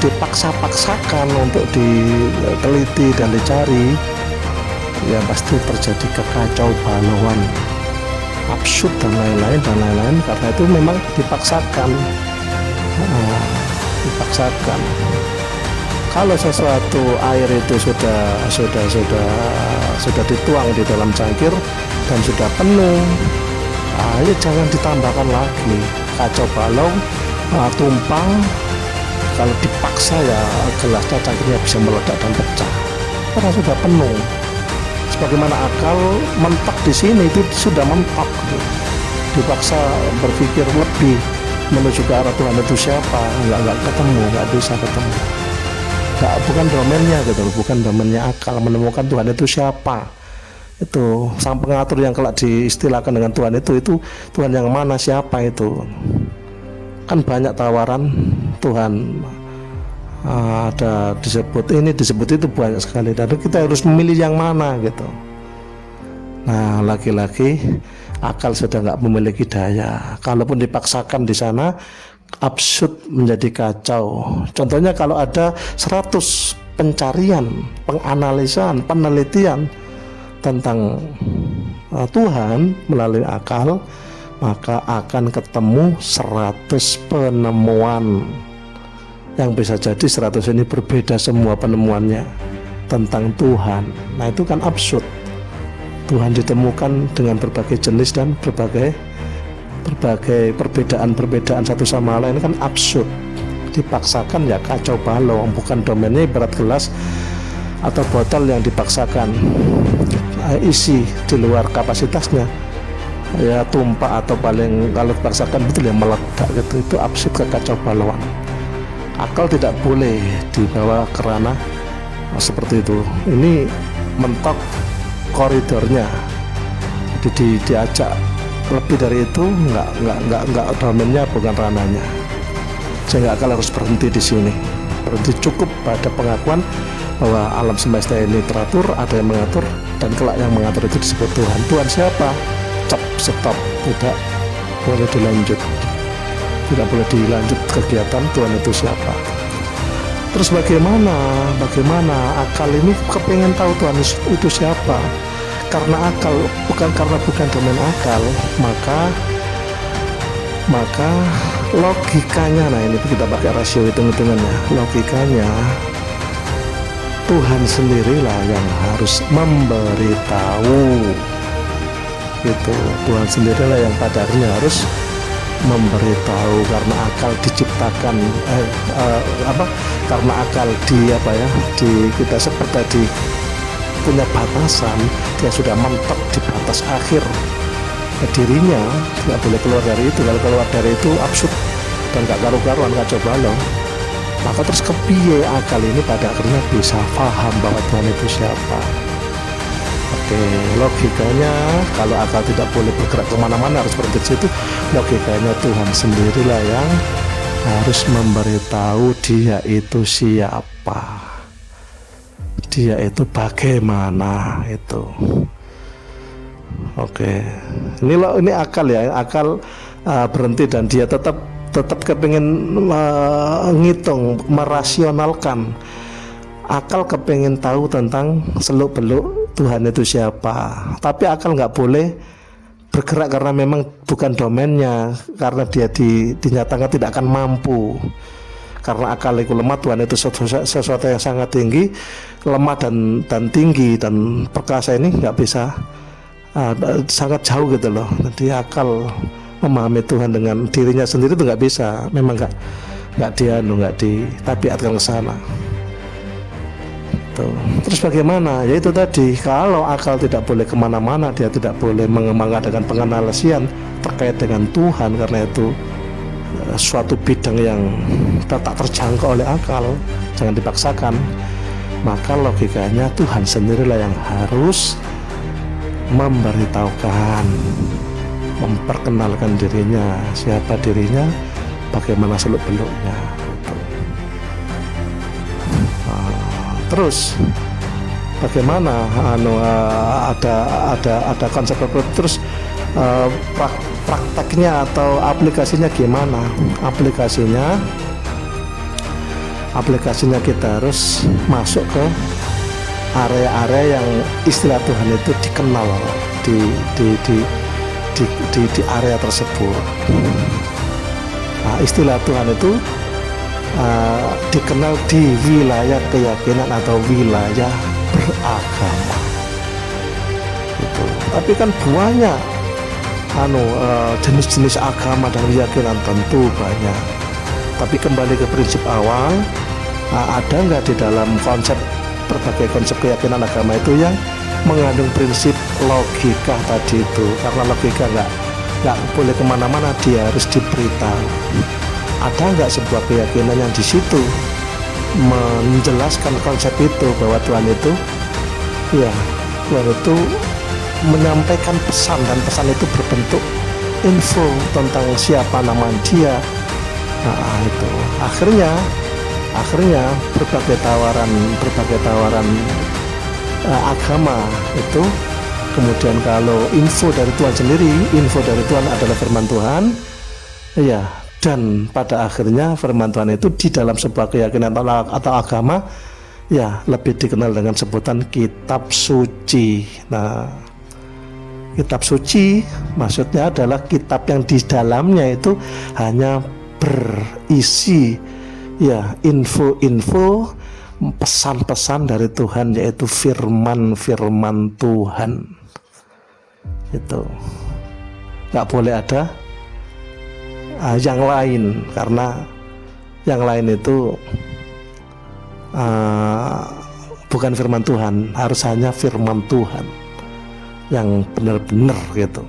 dipaksa-paksakan untuk diteliti dan dicari, ya pasti terjadi kekacau balauan, absurd dan lain-lain, karena itu memang dipaksakan. Kalau sesuatu air itu sudah dituang di dalam cangkir dan sudah penuh, ya jangan ditambahkan lagi, kacau balau, tumpang. Kalau dipaksa ya gelasnya, cangkirnya bisa meledak dan pecah karena sudah penuh. Sebagaimana akal mentok di sini itu sudah mentok, dipaksa berpikir lebih menuju ke arah Tuhan itu siapa, nggak ketemu, nggak bisa ketemu. Bukan domainnya gitu, bukan domainnya akal menemukan Tuhan itu siapa. Itu sang pengatur yang kelak diistilahkan dengan Tuhan itu Tuhan yang mana, siapa itu. Kan banyak tawaran Tuhan, ada disebut ini, disebut itu, banyak sekali, dan kita harus memilih yang mana gitu. Nah, lagi-lagi akal sudah nggak memiliki daya. Kalaupun dipaksakan di sana, absurd, menjadi kacau. Contohnya kalau ada 100 pencarian, penganalisan, penelitian tentang Tuhan melalui akal, maka akan ketemu 100 penemuan, yang bisa jadi 100 ini berbeda semua penemuannya tentang Tuhan. Nah itu kan absurd. Tuhan ditemukan dengan berbagai jenis dan berbagai perbedaan satu sama lain, kan absurd. Dipaksakan ya kacau balau. Bukan domainnya ibarat gelas atau botol yang dipaksakan isi di luar kapasitasnya, ya tumpah atau paling kalau dipaksakan betul ya meledak gitu. Itu absurd, kekacau balauan. Akal tidak boleh dibawa ke ranah seperti itu. Ini mentok koridornya, jadi diajak lebih dari itu nggak domainnya, bukan ranahnya. Sehingga akal harus berhenti di sini. Berhenti cukup pada pengakuan bahwa alam semesta ini teratur, ada yang mengatur, dan kelak yang mengatur itu disebut Tuhan. Tuhan siapa? Stop, tidak boleh dilanjut, tidak boleh dilanjut kegiatan Tuhan itu siapa. Terus bagaimana akal ini kepengen tahu Tuhan itu siapa? Karena akal, bukan domain akal, maka logikanya, nah ini kita pakai rasio hitung-hitungannya, logikanya Tuhan sendirilah yang harus memberitahu gitu. Tuhan sendirilah yang pada akhirnya harus memberitahu, karena akal diciptakan karena akal kita seperti tadi punya batasan, dia sudah mentok di batas akhir dirinya, nggak boleh keluar dari itu. Kalau keluar dari itu absurd dan gak karu-karuan, kacau balau. Maka terus kepiye akal ini pada akhirnya bisa paham bahwa Tuhan itu siapa? Oke, logikanya kalau akal tidak boleh bergerak kemana-mana, harus berhenti di situ. Logikanya Tuhan sendirilah yang harus memberitahu dia itu siapa, dia itu bagaimana itu. Oke, ini akal ya, akal berhenti dan dia tetap kepingin ngitung, merasionalkan. Akal kepingin tahu tentang seluk-beluk Tuhan itu siapa, tapi akal nggak boleh bergerak karena memang bukan domainnya, karena dia dinyatakan tidak akan mampu. Karena akal itu lemah, Tuhan itu sesuatu yang sangat tinggi, lemah dan tinggi, dan perkasa ini nggak bisa, sangat jauh gitu loh. Jadi akal memahami Tuhan dengan dirinya sendiri itu nggak bisa, memang nggak ditabiatkan ke sana. Terus bagaimana? Ya itu tadi, kalau akal tidak boleh kemana-mana, dia tidak boleh mengadakan penganalisian terkait dengan Tuhan, karena itu suatu bidang yang tak terjangkau oleh akal, jangan dipaksakan. Maka logikanya Tuhan sendirilah yang harus memberitahukan, memperkenalkan dirinya, siapa dirinya, bagaimana seluk-beluknya. Terus bagaimana ada konsep terus prakteknya atau aplikasinya gimana? Aplikasinya kita harus masuk ke area-area yang istilah Tuhan itu dikenal di area tersebut. Nah, istilah Tuhan itu dikenal di wilayah keyakinan atau wilayah beragama itu. Tapi kan banyak jenis-jenis agama dan keyakinan, tentu banyak. Tapi kembali ke prinsip awal, ada nggak di dalam berbagai konsep keyakinan agama itu yang mengandung prinsip logika tadi itu? Karena logika nggak boleh kemana-mana, dia harus diberitahu. Ada nggak sebuah keyakinan yang di situ menjelaskan konsep itu, bahwa Tuhan itu menyampaikan pesan, dan pesan itu berbentuk info tentang siapa nama dia. Nah itu akhirnya berbagai tawaran agama itu, kemudian kalau info dari Tuhan sendiri, info dari Tuhan adalah firman Tuhan, ya. Dan pada akhirnya firman Tuhan itu di dalam sebuah keyakinan atau agama, ya lebih dikenal dengan sebutan kitab suci. Nah, Kitab suci maksudnya adalah kitab yang di dalamnya itu hanya berisi ya info-info, pesan-pesan dari Tuhan, yaitu firman-firman Tuhan. Itu nggak boleh ada yang lain, karena yang lain itu bukan firman Tuhan. Harus hanya firman Tuhan yang benar-benar gitu.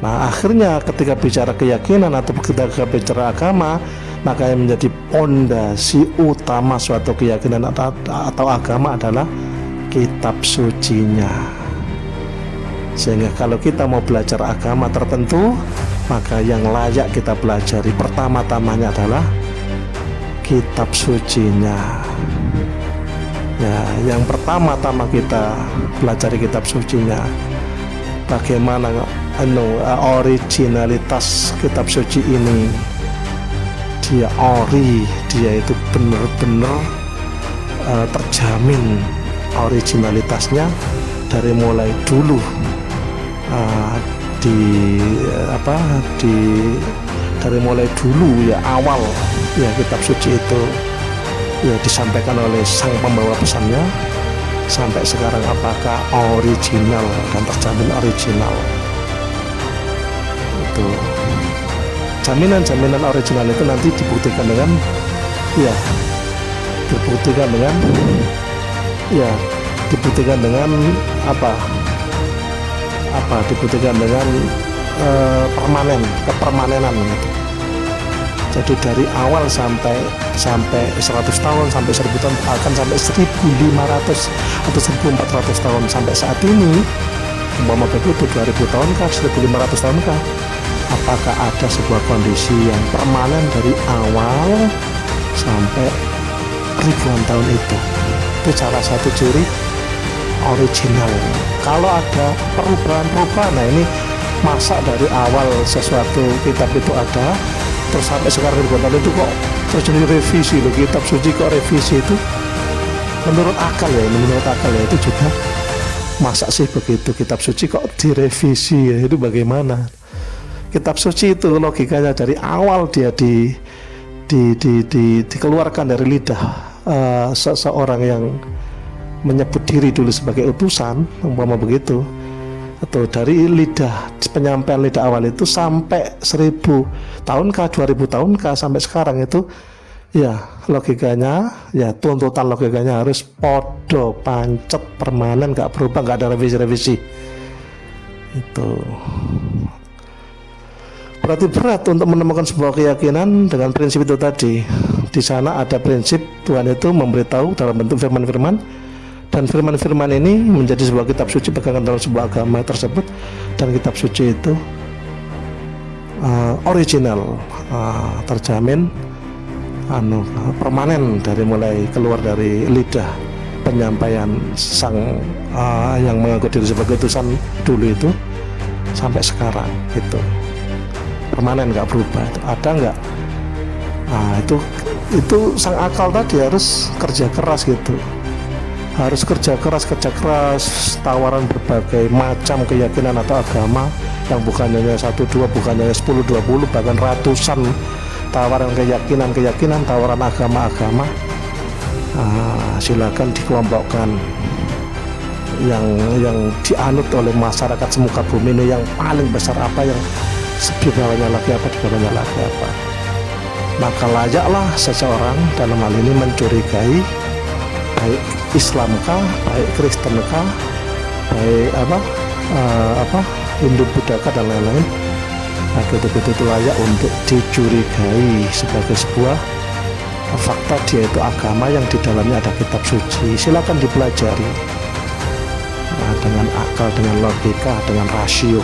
Nah, akhirnya ketika bicara keyakinan atau ketika bicara agama, maka yang menjadi pondasi utama suatu keyakinan atau agama adalah kitab sucinya. Sehingga kalau kita mau belajar agama tertentu, maka yang layak kita pelajari pertama-tamanya adalah kitab sucinya. Ya, yang pertama-tama kita pelajari kitab sucinya, bagaimana originalitas kitab suci ini. Dia itu benar-benar terjamin originalitasnya dari mulai dulu dari mulai dulu ya, awal ya kitab suci itu ya disampaikan oleh sang pembawa pesannya, sampai sekarang apakah original dan terjamin original. Itu jaminan-jaminan original itu nanti dibuktikan dengan kepermanenan gitu. Jadi dari awal sampai 100 tahun, sampai 1000 tahun, bahkan sampai 1500 atau 1400 tahun sampai saat ini, umpama begitu 2000 tahun kah, 1500 tahun kah, apakah ada sebuah kondisi yang permanen dari awal sampai ribuan tahun itu salah satu ciri original. Kalau ada perubahan-perubahan, nah ini masa dari awal sesuatu kitab itu ada, terus sampai sekarang ribuan tahun itu kok terjadi revisi loh, kitab suci kok revisi, itu menurut akal ya itu juga masa sih begitu, kitab suci kok direvisi ya, itu bagaimana? Kitab suci itu logikanya dari awal dia dikeluarkan dari lidah seseorang yang menyebut diri dulu sebagai utusan, umpama begitu, atau dari lidah penyampaian lidah awal itu sampai 1000 tahunkah, 2000 tahunkah sampai sekarang itu ya, logikanya ya, tuntutan logikanya harus podo pancet permanen, gak berubah, gak ada revisi-revisi. Itu berarti berat untuk menemukan sebuah keyakinan dengan prinsip itu tadi. Di sana ada prinsip Tuhan itu memberitahu dalam bentuk firman-firman, dan firman-firman ini menjadi sebuah kitab suci pegangan dalam sebuah agama tersebut, dan kitab suci itu original, terjamin permanen dari mulai keluar dari lidah penyampaian sang yang mengaku diri sebagai utusan dulu itu sampai sekarang itu permanen, nggak berubah. Itu ada nggak? Nah, itu sang akal tadi harus kerja keras gitu, harus kerja keras, tawaran berbagai macam keyakinan atau agama yang bukan hanya 1, 2, bukan hanya 10, 20, bahkan ratusan tawaran keyakinan, tawaran agama-agama. Silakan dikelompokkan yang dianut oleh masyarakat semuka bumi ini, yang paling besar apa, yang di bawahnya lagi apa. Maka layaklah seseorang dalam hal ini mencurigai baik Islamkah, baik Kristenkah, baik Hindu, Buddhakah dan lain-lain. Nah, itu layak untuk dicurigai sebagai sebuah fakta, dia itu agama yang di dalamnya ada kitab suci. Silakan dipelajari dengan akal, dengan logika, dengan rasio.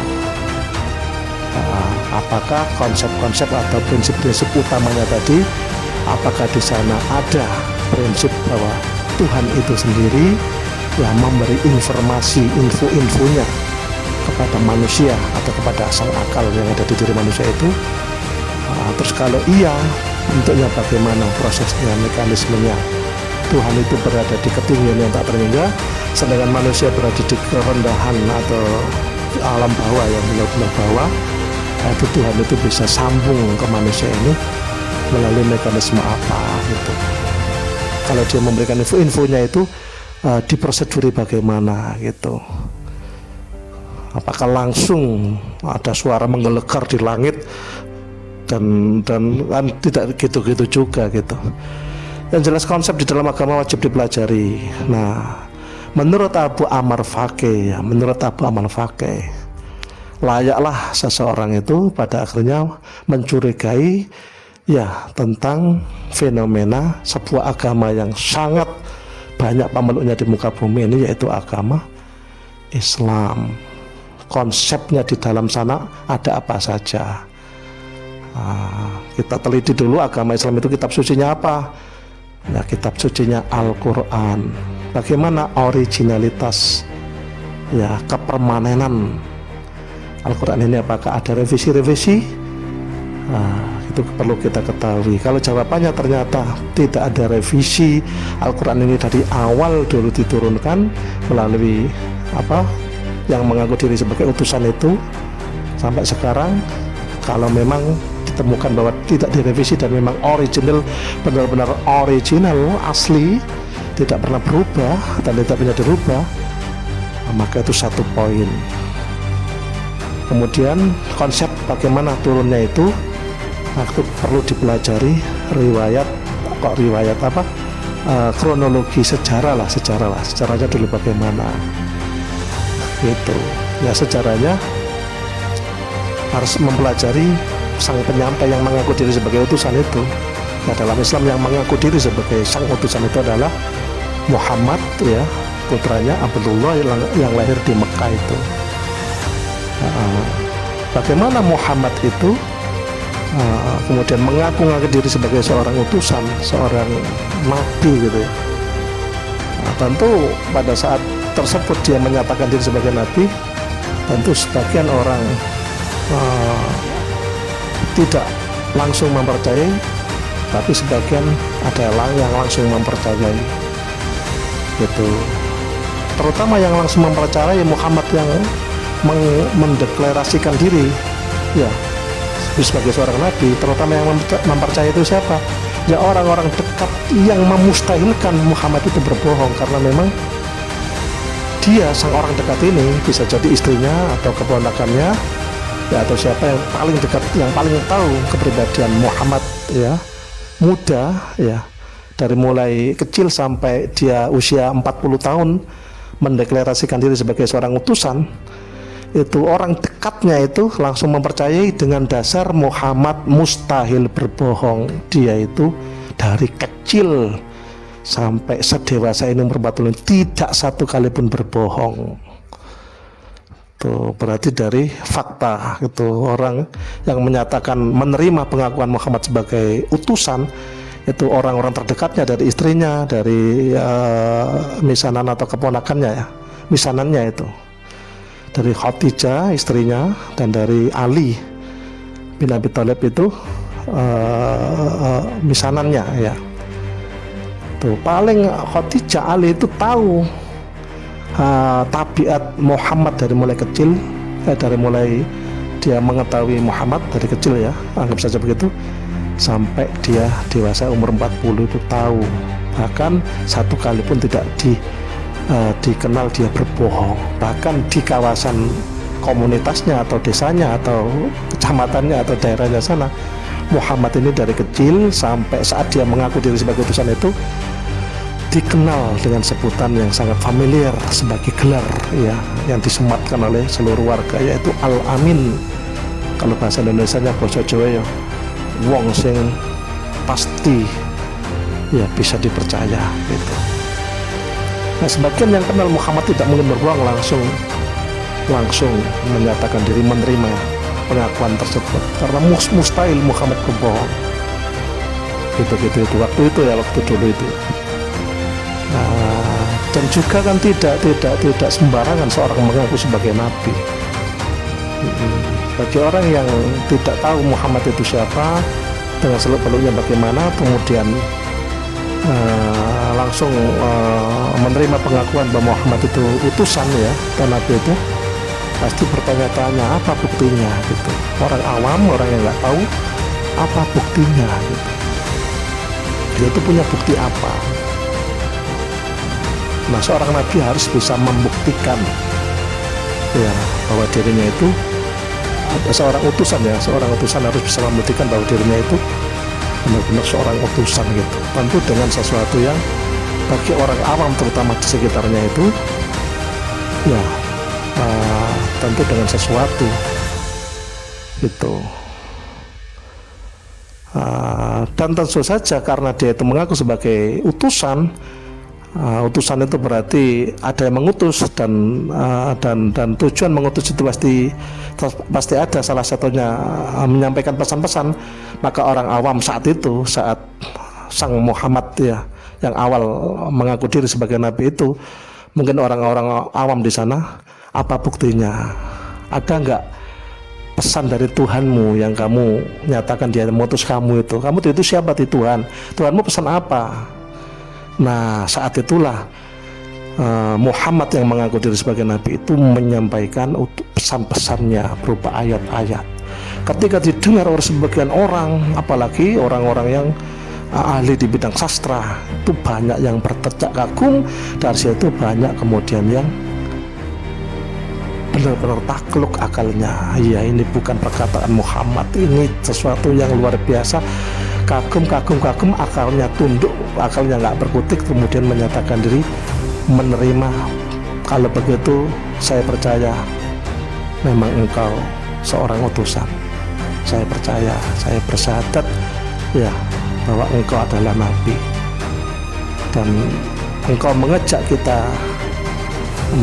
Apakah konsep-konsep atau prinsip-prinsip utamanya tadi, apakah di sana ada prinsip bahwa Tuhan itu sendiri yang memberi informasi, info-infonya kepada manusia atau kepada sang akal yang ada di diri manusia itu. Terus kalau iya, bentuknya bagaimana, prosesnya, mekanismenya. Tuhan itu berada di ketinggian yang tak terhingga, sedangkan manusia berada di kerendahan atau alam bawah yang benar-benar bawah, itu Tuhan itu bisa sambung ke manusia ini melalui mekanisme apa gitu. Kalau dia memberikan infonya itu diproseduri bagaimana gitu. Apakah langsung ada suara menggelegar di langit dan kan tidak gitu-gitu juga gitu. Yang jelas konsep di dalam agama wajib dipelajari. Nah, menurut Abu Amr Faqih, layaklah seseorang itu pada akhirnya mencurigai tentang fenomena sebuah agama yang sangat banyak pemeluknya di muka bumi ini, yaitu agama Islam. Konsepnya di dalam sana ada apa saja. Kita teliti dulu agama Islam itu kitab sucinya apa. Ya, kitab sucinya Al-Quran. Bagaimana originalitas, kepermanenan Al-Quran ini, apakah ada revisi-revisi? Itu perlu kita ketahui. Kalau jawabannya ternyata tidak ada revisi, Al-Quran ini dari awal dulu diturunkan melalui yang mengaku diri sebagai utusan itu sampai sekarang, kalau memang ditemukan bahwa tidak direvisi dan memang original, benar-benar original, asli, tidak pernah berubah dan tidak bisa dirubah, maka itu satu poin. Kemudian konsep bagaimana turunnya itu perlu dipelajari kronologi sejarahnya dulu bagaimana gitu ya. Sejarahnya harus mempelajari sang penyampai yang mengaku diri sebagai utusan itu. Nah, dalam Islam yang mengaku diri sebagai sang utusan itu adalah Muhammad, putranya Abdullah yang lahir di Mekah itu. Bagaimana Muhammad itu kemudian mengaku diri sebagai seorang utusan, seorang nabi gitu ya. Tentu pada saat tersebut dia menyatakan diri sebagai nabi, tentu sebagian orang tidak langsung mempercayai, tapi sebagian ada yang langsung mempercayai gitu. Terutama yang langsung mempercayai Muhammad yang mendeklarasikan diri sebagai seorang nabi, terutama yang mempercayai itu siapa? Ya orang-orang dekat yang memustahilkan Muhammad itu berbohong, karena memang dia, sang orang dekat ini, bisa jadi istrinya atau keponakannya, atau siapa yang paling dekat, yang paling tahu kepribadian Muhammad muda dari mulai kecil sampai dia usia 40 tahun mendeklarasikan diri sebagai seorang utusan. Itu orang dekatnya itu langsung mempercayai dengan dasar Muhammad mustahil berbohong. Dia itu dari kecil sampai sedewasa ini umur 40 tidak satu kali pun berbohong. Itu berarti dari fakta itu orang yang menyatakan menerima pengakuan Muhammad sebagai utusan itu orang-orang terdekatnya, dari istrinya, dari misanan atau keponakannya misanannya itu, dari Khadijah istrinya, dan dari Ali bin Abi Thalib itu misanannya Tuh, paling Khadijah, Ali itu tahu tabiat Muhammad dari mulai kecil, dari mulai dia mengetahui Muhammad dari kecil anggap saja begitu, sampai dia dewasa umur 40 itu tahu. Bahkan satu kali pun tidak dikenal dia berbohong. Bahkan di kawasan komunitasnya atau desanya atau kecamatannya atau daerahnya sana, Muhammad ini dari kecil sampai saat dia mengaku diri sebagai utusan itu dikenal dengan sebutan yang sangat familiar sebagai gelar yang disematkan oleh seluruh warga, yaitu Al-Amin. Kalau bahasa Indonesianya basa Jawa wong sing pasti bisa dipercaya gitu. Nah, sebagian yang kenal Muhammad tidak mungkin berbohong, langsung menyatakan diri menerima pengakuan tersebut, karena mustahil Muhammad berbohong. Gitu waktu dulu itu. Dan juga kan tidak sembarangan seorang mengaku sebagai nabi. Bagi orang yang tidak tahu Muhammad itu siapa, dengan seluk-beluknya bagaimana, kemudian langsung menerima pengakuan bahwa Muhammad itu utusan ya, dan Nabi itu pasti bertanya-tanya apa buktinya gitu. Orang awam, orang yang nggak tahu apa buktinya gitu. Dia itu punya bukti apa? Nah, seorang Nabi harus bisa membuktikan ya bahwa dirinya itu seorang utusan ya, seorang utusan harus bisa membuktikan bahwa dirinya itu benar-benar seorang utusan gitu. Tentu dengan sesuatu yang bagi orang awam terutama di sekitarnya itu ya tentu dengan sesuatu gitu. Dan tentu saja karena dia itu mengaku sebagai utusan, utusan itu berarti ada yang mengutus, dan tujuan mengutus itu pasti ada, salah satunya menyampaikan pesan-pesan. Maka orang awam saat itu, saat sang Muhammad ya yang awal mengaku diri sebagai nabi itu, mungkin orang-orang awam di sana, apa buktinya? Ada nggak pesan dari Tuhanmu yang kamu nyatakan dia mengutus kamu itu? Kamu itu siapa di Tuhan? Tuhanmu pesan apa? Nah, saat itulah Muhammad yang mengaku diri sebagai nabi itu menyampaikan pesan-pesannya berupa ayat-ayat. Ketika didengar oleh sebagian orang, apalagi orang-orang yang ahli di bidang sastra, itu banyak yang bertecak kagum. Dari situ banyak kemudian yang benar-benar takluk akalnya. Ya, ini bukan perkataan Muhammad, ini sesuatu yang luar biasa. Kagum, akalnya tunduk, akalnya nggak berkutik, kemudian menyatakan diri menerima. Kalau begitu saya percaya memang engkau seorang utusan. Saya percaya, saya bersyahadat ya bahwa engkau adalah nabi, dan engkau mengajak kita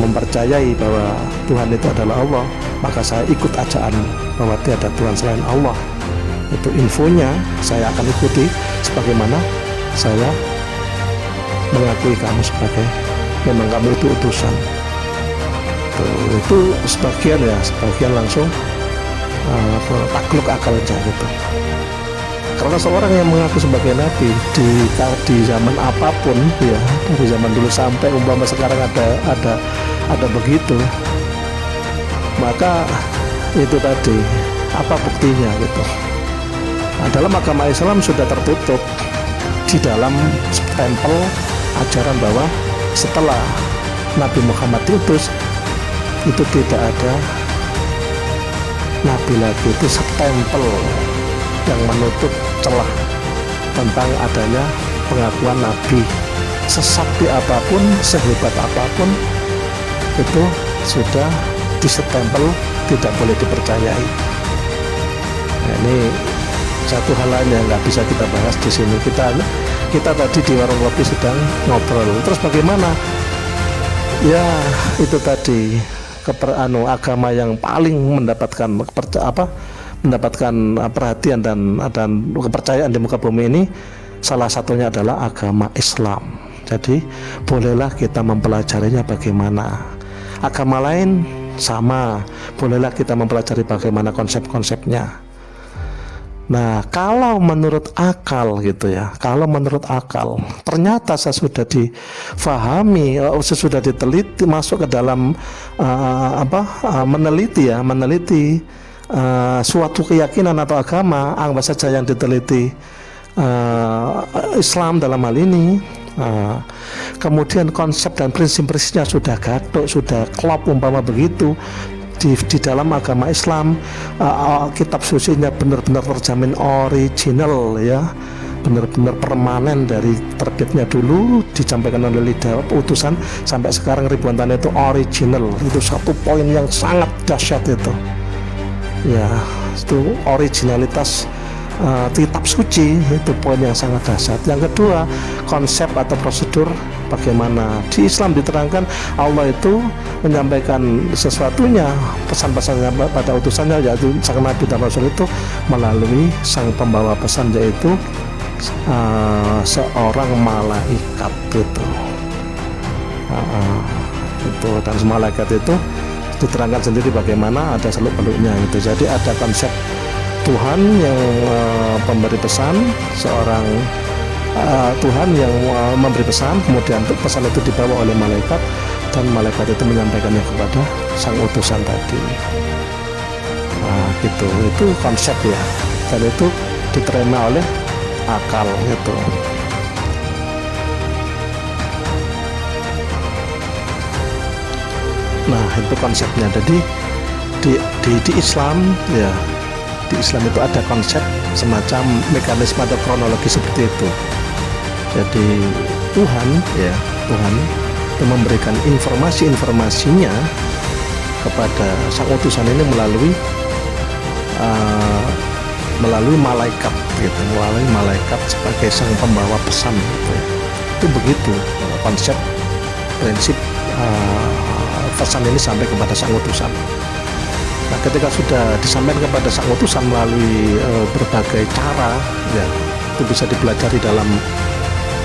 mempercayai bahwa Tuhan itu adalah Allah. Maka saya ikut ajakanmu bahwa tiada Tuhan selain Allah. Itu infonya, saya akan ikuti sebagaimana saya mengakui kamu sebagai memang kamu itu utusan. Itu sebagian ya, sebagian langsung takluk akalnya gitu. Karena seorang yang mengaku sebagai nabi di zaman apapun ya, dari zaman dulu sampai umpama sekarang ada begitu, maka itu tadi apa buktinya gitu. Nah, dalam agama Islam sudah tertutup di dalam stempel ajaran bahwa setelah Nabi Muhammad diutus itu tidak ada nabi lagi. Itu stempel yang menutup celah tentang adanya pengakuan nabi. Sesakti apapun, sehebat apapun, itu sudah disestempel tidak boleh dipercayai. Nah, ini satu hal lain yang nggak bisa kita bahas di sini. Kita tadi di warung kopi sedang ngobrol. Terus bagaimana? Ya itu tadi agama yang paling mendapatkan perhatian dan kepercayaan di muka bumi ini, salah satunya adalah agama Islam. Jadi bolehlah kita mempelajarinya bagaimana. Agama lain sama, bolehlah kita mempelajari bagaimana konsep-konsepnya. Nah, kalau menurut akal gitu ya, ternyata sesudah difahami, sesudah diteliti, masuk ke dalam meneliti suatu keyakinan atau agama, apa saja yang diteliti Islam dalam hal ini, kemudian konsep dan prinsip-prinsipnya sudah gaduh, sudah klop umpama begitu. Di dalam agama Islam, kitab sucinya benar-benar terjamin original ya, benar-benar permanen dari terbitnya dulu disampaikan oleh lidah utusan sampai sekarang ribuan tahun itu original. Itu satu poin yang sangat dahsyat itu ya, itu originalitas kitab suci, itu poin yang sangat dahsyat. Yang kedua, konsep atau prosedur bagaimana di Islam diterangkan Allah itu menyampaikan sesuatunya, pesan-pesannya pada utusannya, yaitu sang Nabi dan Rasul itu melalui sang pembawa pesan, yaitu seorang malaikat gitu. Itu dan malaikat itu diterangkan sendiri bagaimana ada seluk-beluknya gitu. Jadi ada konsep Tuhan yang pemberi pesan, seorang Tuhan yang memberi pesan, kemudian pesan itu dibawa oleh malaikat dan malaikat itu menyampaikannya kepada sang utusan tadi. Nah, gitu, itu konsep ya, dan itu diterima oleh akal gitu. Nah, itu konsepnya. Jadi di Islam ya, di Islam itu ada konsep semacam mekanisme atau kronologi seperti itu. Jadi Tuhan itu memberikan informasi-informasinya kepada sang utusan ini melalui malaikat gitu, melalui malaikat sebagai sang pembawa pesan gitu ya. Itu begitu konsep prinsip pesan ini sampai kepada sang utusan. Nah, ketika sudah disampaikan kepada sang utusan melalui berbagai cara ya, itu bisa dipelajari dalam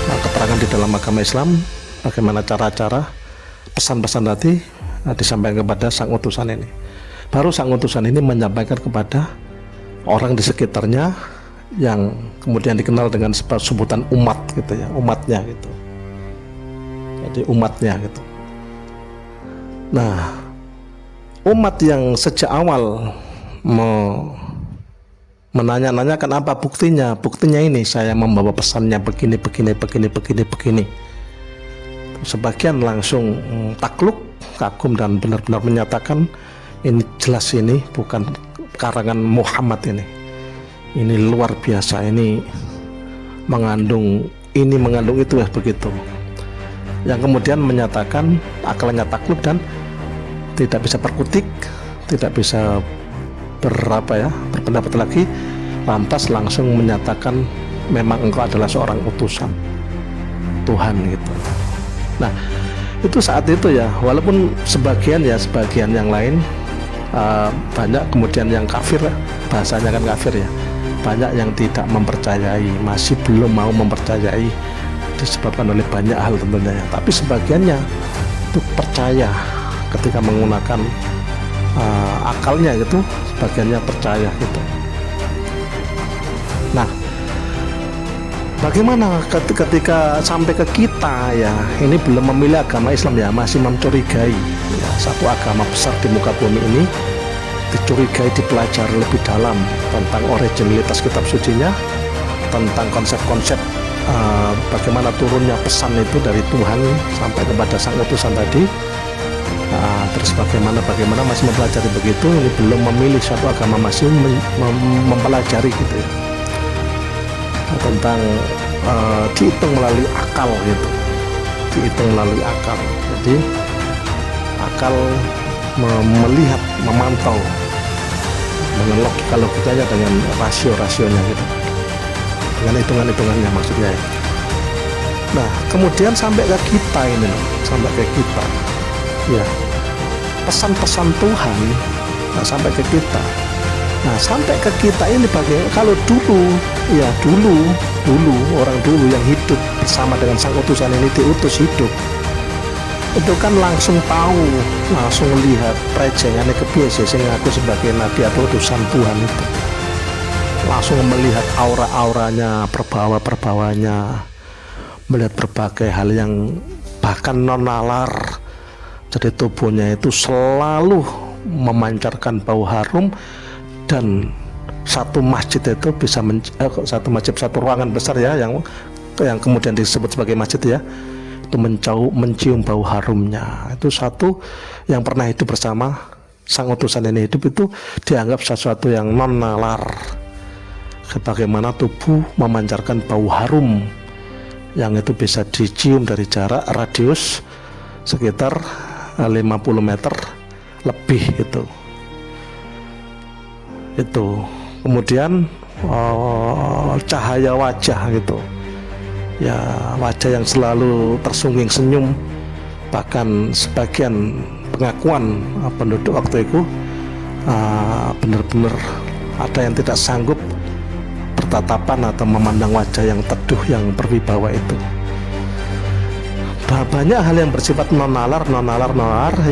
keterangan di dalam agama Islam, bagaimana cara-cara pesan-pesan tadi disampaikan kepada sang utusan ini. Baru sang utusan ini menyampaikan kepada orang di sekitarnya yang kemudian dikenal dengan sebutan umat gitu ya, umatnya gitu. Jadi umatnya gitu. Nah, umat yang sejak awal menanya-nanyakan apa buktinya ini saya membawa pesannya begini. Sebagian langsung takluk, kagum dan benar-benar menyatakan ini jelas, ini bukan karangan Muhammad ini luar biasa, ini mengandung itu ya, begitu. Yang kemudian menyatakan akalnya takluk dan tidak bisa perkutik, tidak bisa berpendapat lagi, lantas langsung menyatakan memang engkau adalah seorang utusan Tuhan gitu. Nah, itu saat itu ya, walaupun sebagian yang lain banyak kemudian yang kafir, bahasanya kan kafir ya, banyak yang tidak mempercayai, masih belum mau mempercayai disebabkan oleh banyak hal tentunya ya. Tapi sebagiannya itu percaya ketika menggunakan akalnya gitu, sebagiannya percaya gitu. Nah, bagaimana ketika sampai ke kita ya, ini belum memilih agama Islam ya, masih mencurigai ya, satu agama besar di muka bumi ini dicurigai, dipelajari lebih dalam tentang originalitas kitab sucinya, tentang konsep-konsep bagaimana turunnya pesan itu dari Tuhan sampai kepada sang utusan tadi. Terus bagaimana masih mempelajari begitu, ini belum memilih suatu agama, masih mempelajari gitu ya, tentang dihitung melalui akal gitu, jadi akal melihat, memantau dengan logikanya, dengan rasio-rasionya gitu, dengan hitungannya maksudnya ya. Nah, kemudian sampai ke kita ya, pesan-pesan Tuhan sampai ke kita. Nah, sampai ke kita ini kalau dulu orang dulu yang hidup bersama dengan sang utusan ini, diutus hidup, itu kan langsung tahu, langsung lihat prejengannya kebiasa sing aku sebagai nabi atau utusan Tuhan itu, langsung melihat aura-auranya, perbawanya, melihat berbagai hal yang bahkan non-nalar. Jadi tubuhnya itu selalu memancarkan bau harum, dan satu masjid itu bisa satu ruangan besar ya, yang kemudian disebut sebagai masjid ya, itu mencium bau harumnya. Itu satu yang pernah hidup bersama sang utusan ini hidup, itu dianggap sesuatu yang non-nalar. Sebagaimana tubuh memancarkan bau harum yang itu bisa dicium dari jarak radius sekitar 50 meter lebih itu. Kemudian cahaya wajah gitu ya, wajah yang selalu tersungging senyum. Bahkan sebagian pengakuan penduduk waktu itu benar-benar ada yang tidak sanggup bertatapan atau memandang wajah yang teduh, yang berwibawa itu. Banyak hal yang bersifat non-nalar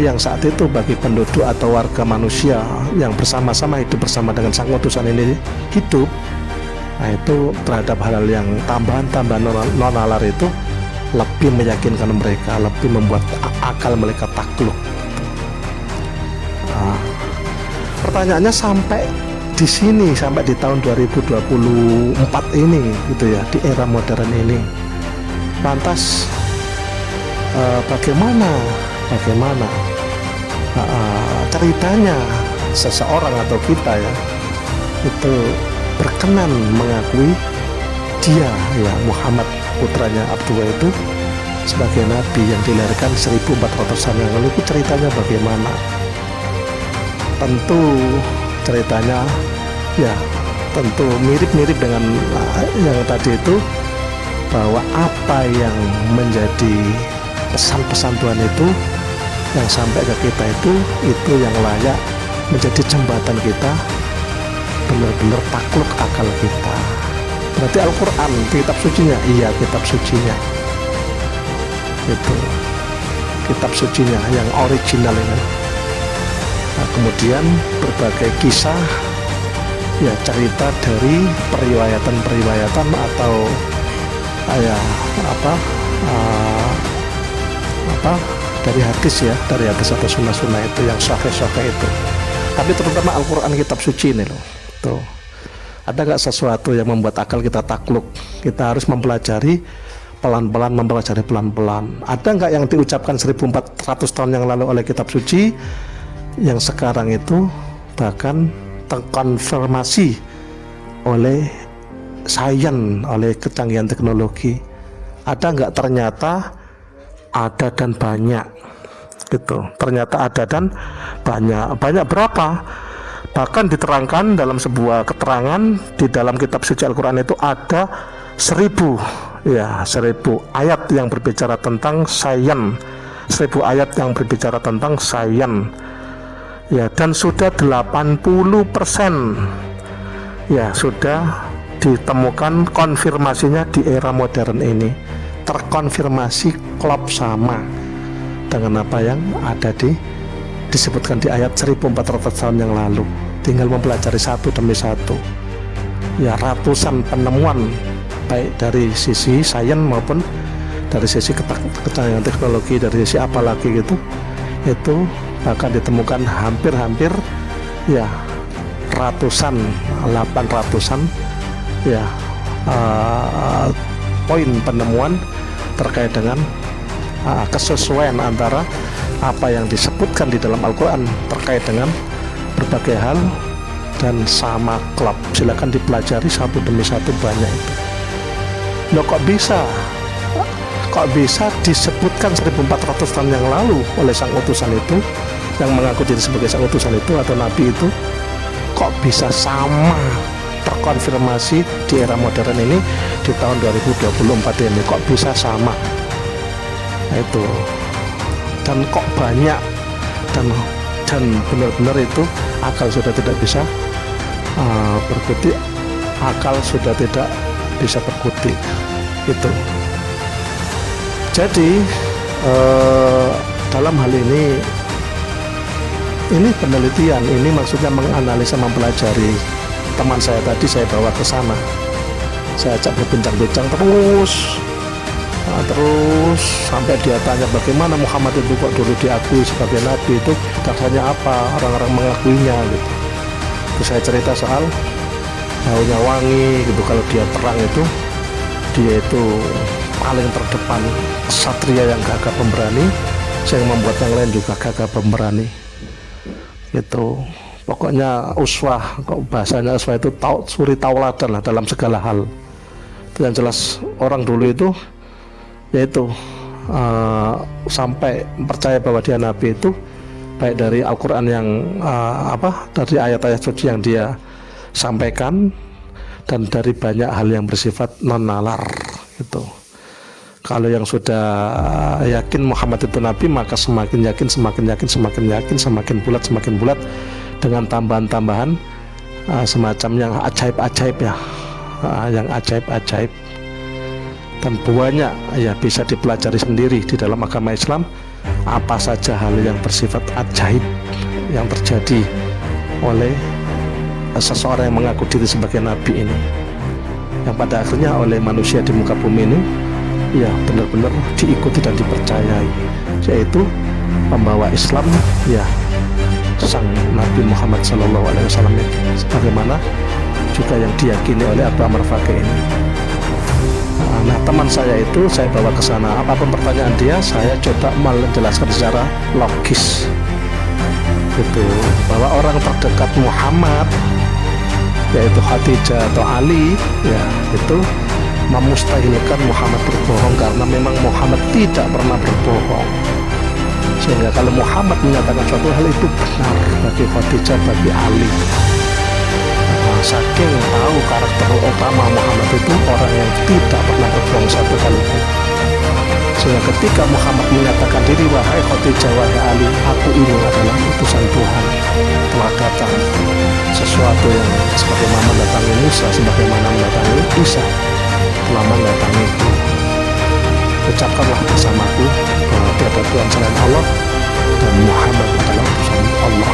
yang saat itu bagi penduduk atau warga manusia yang bersama-sama hidup bersama dengan sang utusan ini hidup, Nah, itu terhadap hal-hal yang tambahan-tambahan non-nalar itu lebih meyakinkan mereka, lebih membuat akal mereka takluk. Nah, pertanyaannya sampai di sini, sampai di tahun 2024 ini gitu ya, di era modern ini, lantas bagaimana ceritanya seseorang atau kita ya itu berkenan mengakui dia ya Muhammad putranya Abdullah itu sebagai nabi yang dilahirkan 1400 tahun yang lalu. Itu ceritanya bagaimana? Tentu ceritanya ya tentu mirip-mirip dengan yang tadi itu, bahwa apa yang menjadi pesan-pesan Tuhan itu yang sampai ke kita itu yang layak menjadi jembatan kita benar-benar takluk akal kita. Berarti Al-Quran, kitab sucinya, iya kitab sucinya itu, kitab sucinya yang original ini. Nah, kemudian berbagai kisah ya, cerita dari periwayatan atau ya dari hadis ya, dari hadis atau sunnah-sunnah itu yang sahih-sahih itu. Tapi terutama Al-Quran, kitab suci ini loh. Tuh. Ada nggak sesuatu yang membuat akal kita takluk? Kita harus mempelajari pelan-pelan, Ada nggak yang diucapkan 1400 tahun yang lalu oleh kitab suci yang sekarang itu bahkan terkonfirmasi oleh sains, oleh kecanggihan teknologi? Ada nggak? Ternyata ada dan banyak gitu. Ternyata ada dan banyak berapa? Bahkan diterangkan dalam sebuah keterangan di dalam kitab suci Al-Quran itu ada 1000 ayat yang berbicara tentang sains, 1000 ayat yang berbicara tentang sains ya, dan sudah 80% ya sudah ditemukan konfirmasinya di era modern ini, terkonfirmasi klop sama dengan apa yang ada disebutkan di ayat 1400 tahun yang lalu. Tinggal mempelajari satu demi satu ya, ratusan penemuan baik dari sisi sains maupun dari sisi kecanggihan teknologi, dari sisi apa lagi gitu, itu bahkan ditemukan hampir ya ratusan, 800-an ya poin penemuan terkait dengan kesesuaian antara apa yang disebutkan di dalam Al-Quran terkait dengan berbagai hal dan sama klop. Silakan dipelajari satu demi satu, banyak itu. Loh, kok bisa disebutkan 1400 tahun yang lalu oleh sang utusan itu, yang mengaku diri sebagai sang utusan itu atau nabi itu, kok bisa sama terkonfirmasi di era modern ini di tahun 2024 ini? Kok bisa sama? Nah, itu. Dan kok banyak, dan benar-benar itu akal sudah tidak bisa berkutik, akal sudah tidak bisa berkutik itu. Jadi dalam hal ini penelitian ini maksudnya menganalisa, mempelajari. Teman saya tadi saya bawa ke sana, saya ajak berbincang-bincang terus sampai dia tanya bagaimana Muhammad itu kok dulu diakui sebagai nabi, itu dasarnya apa orang-orang mengakuinya gitu. Terus saya cerita soal baunya wangi gitu, kalau dia terang itu dia itu paling terdepan, kesatria yang gagah pemberani, yang membuat yang lain juga gagah pemberani gitu. Pokoknya uswah, kok bahasanya uswah itu suri tauladan lah dalam segala hal. Itu yang jelas orang dulu itu yaitu sampai percaya bahwa dia nabi itu baik dari Al-Quran yang dari ayat-ayat suci yang dia sampaikan, dan dari banyak hal yang bersifat non-nalar gitu. Kalau yang sudah yakin Muhammad itu nabi, maka semakin yakin semakin bulat dengan tambahan-tambahan semacam yang ajaib-ajaib ya, yang ajaib-ajaib. Dan banyak ya bisa dipelajari sendiri di dalam agama Islam apa saja hal yang bersifat ajaib yang terjadi oleh seseorang yang mengaku diri sebagai nabi ini. yang pada akhirnya oleh manusia di muka bumi ini ya benar-benar diikuti dan dipercayai, yaitu membawa Islam ya sang Nabi Muhammad SAW, sebagaimana juga yang diyakini oleh Abu Amr Faqih ini. Nah, teman saya itu saya bawa ke sana, apapun pertanyaan dia saya coba menjelaskan secara logis gitu, bahwa orang terdekat Muhammad yaitu Khadijah atau Ali ya itu memustahilkan Muhammad berbohong, karena memang Muhammad tidak pernah berbohong. Sehingga kalau Muhammad menyatakan suatu hal itu benar bagi Khadijah, bagi Ali. Saking tahu karakter utama Muhammad itu orang yang tidak pernah berbohong satu kali pun. Sehingga ketika Muhammad menyatakan diri, wahai Khadijah, wahai Ali, aku ini adalah utusan Tuhan, telah datang sesuatu yang sebagaimana mendatangi Musa, sebagaimana mendatangi Isa, telah mendatangiku. Ucapkanlah bersamaku bahwa tiada Tuhan selain Allah dan Muhammad adalah utusan Allah.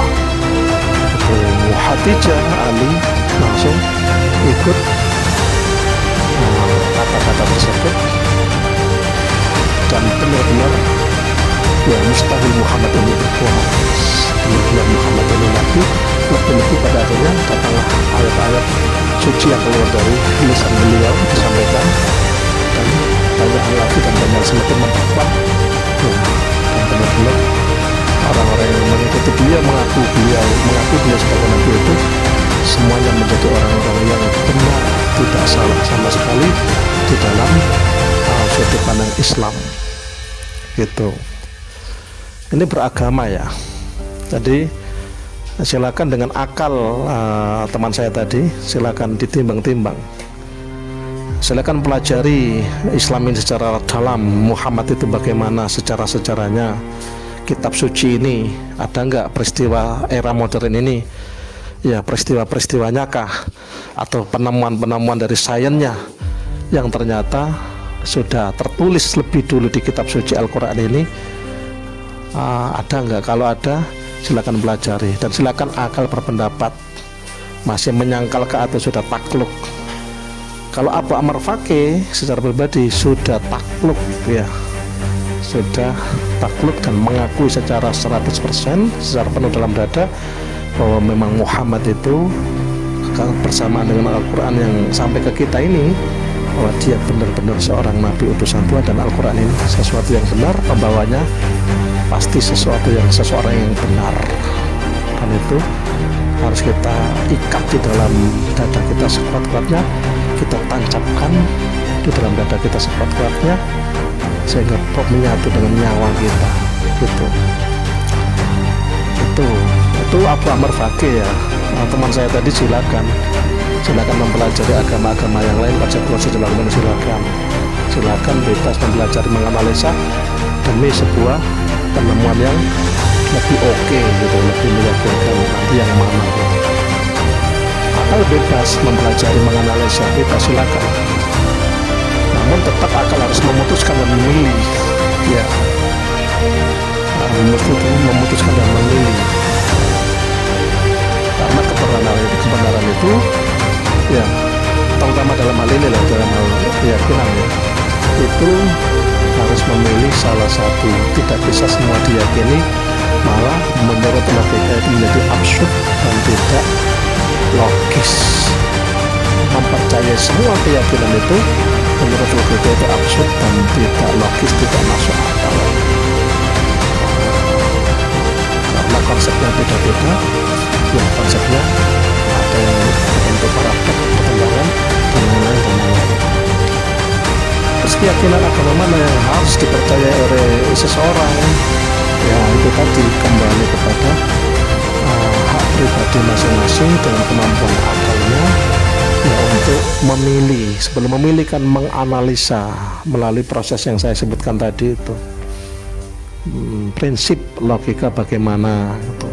Khadijah, Ali langsung ikut kata-kata tersebut, dan benar-benar ya mustahil Muhammad ini berbohong. Benar-benar Muhammad ini Nabi. Lebih-lebih pada akhirnya datanglah ayat-ayat suci yang keluar dari lisan beliau disampaikan, dan banyak lagi dan banyak semakin memperkuat ya, dan benar-benar orang-orang yang mengikuti beliau mengaku beliau sebagai Nabi itu semuanya menjadi orang-orang yang benar, tidak salah sama sekali di dalam sudut pandang Islam gitu. Ini beragama ya, jadi silakan dengan akal teman saya tadi, silakan ditimbang-timbang, silakan pelajari Islam ini secara dalam. Muhammad itu bagaimana sejarah-sejarahnya, kitab suci ini ada nggak peristiwa era modern ini ya, peristiwa-peristiwanya kah, atau penemuan-penemuan dari sainsnya yang ternyata sudah tertulis lebih dulu di kitab suci Al-Quran ini, ada nggak? Kalau ada silakan pelajari, dan silakan akal berpendapat. Masih menyangkal ke atas sudah takluk. Kalau Abu Amr Faqih secara pribadi sudah takluk ya, sudah takluk dan mengakui secara 100% secara penuh dalam dada bahwa memang Muhammad itu bersamaan dengan Al-Quran yang sampai ke kita ini, bahwa dia benar-benar seorang Nabi utusan Tuhan, dan Al-Quran ini sesuatu yang benar, pembawanya pasti seseorang yang benar, dan itu harus kita ikat di dalam dada kita sekuat-kuatnya, kita tancapkan di dalam dada kita sekuat-kuatnya, sehingga menyatu dengan nyawa kita gitu. Itu Abu Amr Faqih ya. Teman saya tadi silakan mempelajari agama-agama yang lain, baca proses dalam silakan bebas mempelajari, menganalisa demi sebuah penemuan yang lebih oke gitu, lebih meyakinkan nanti yang mana gitu. Akal bebas mempelajari, menganalisa, bebas silakan, namun tetap akal harus memutuskan dan memilih ya, memutuskan dan memilih, karena kebenaran itu ya, terutama dalam hal ini lah, dalam hal keyakinan ya, itu harus memilih salah satu, tidak bisa semua diyakini, malah menurut logika itu menjadi absurd dan tidak logis. Mempercayai semua keyakinan itu menurut logika itu absurd dan tidak logis, tidak masuk akal, karena konsepnya beda-beda ya, konsepnya ada yang untuk praktek perkembangan dan lain-lain. Terus keyakinan agama mana yang harus dipercayai oleh seseorang ya, itu tadi kembali kepada hak pribadi masing-masing dengan kemampuan akalnya ya, untuk memilih. Sebelum memilih kan menganalisa melalui proses yang saya sebutkan tadi itu, prinsip logika bagaimana gitu.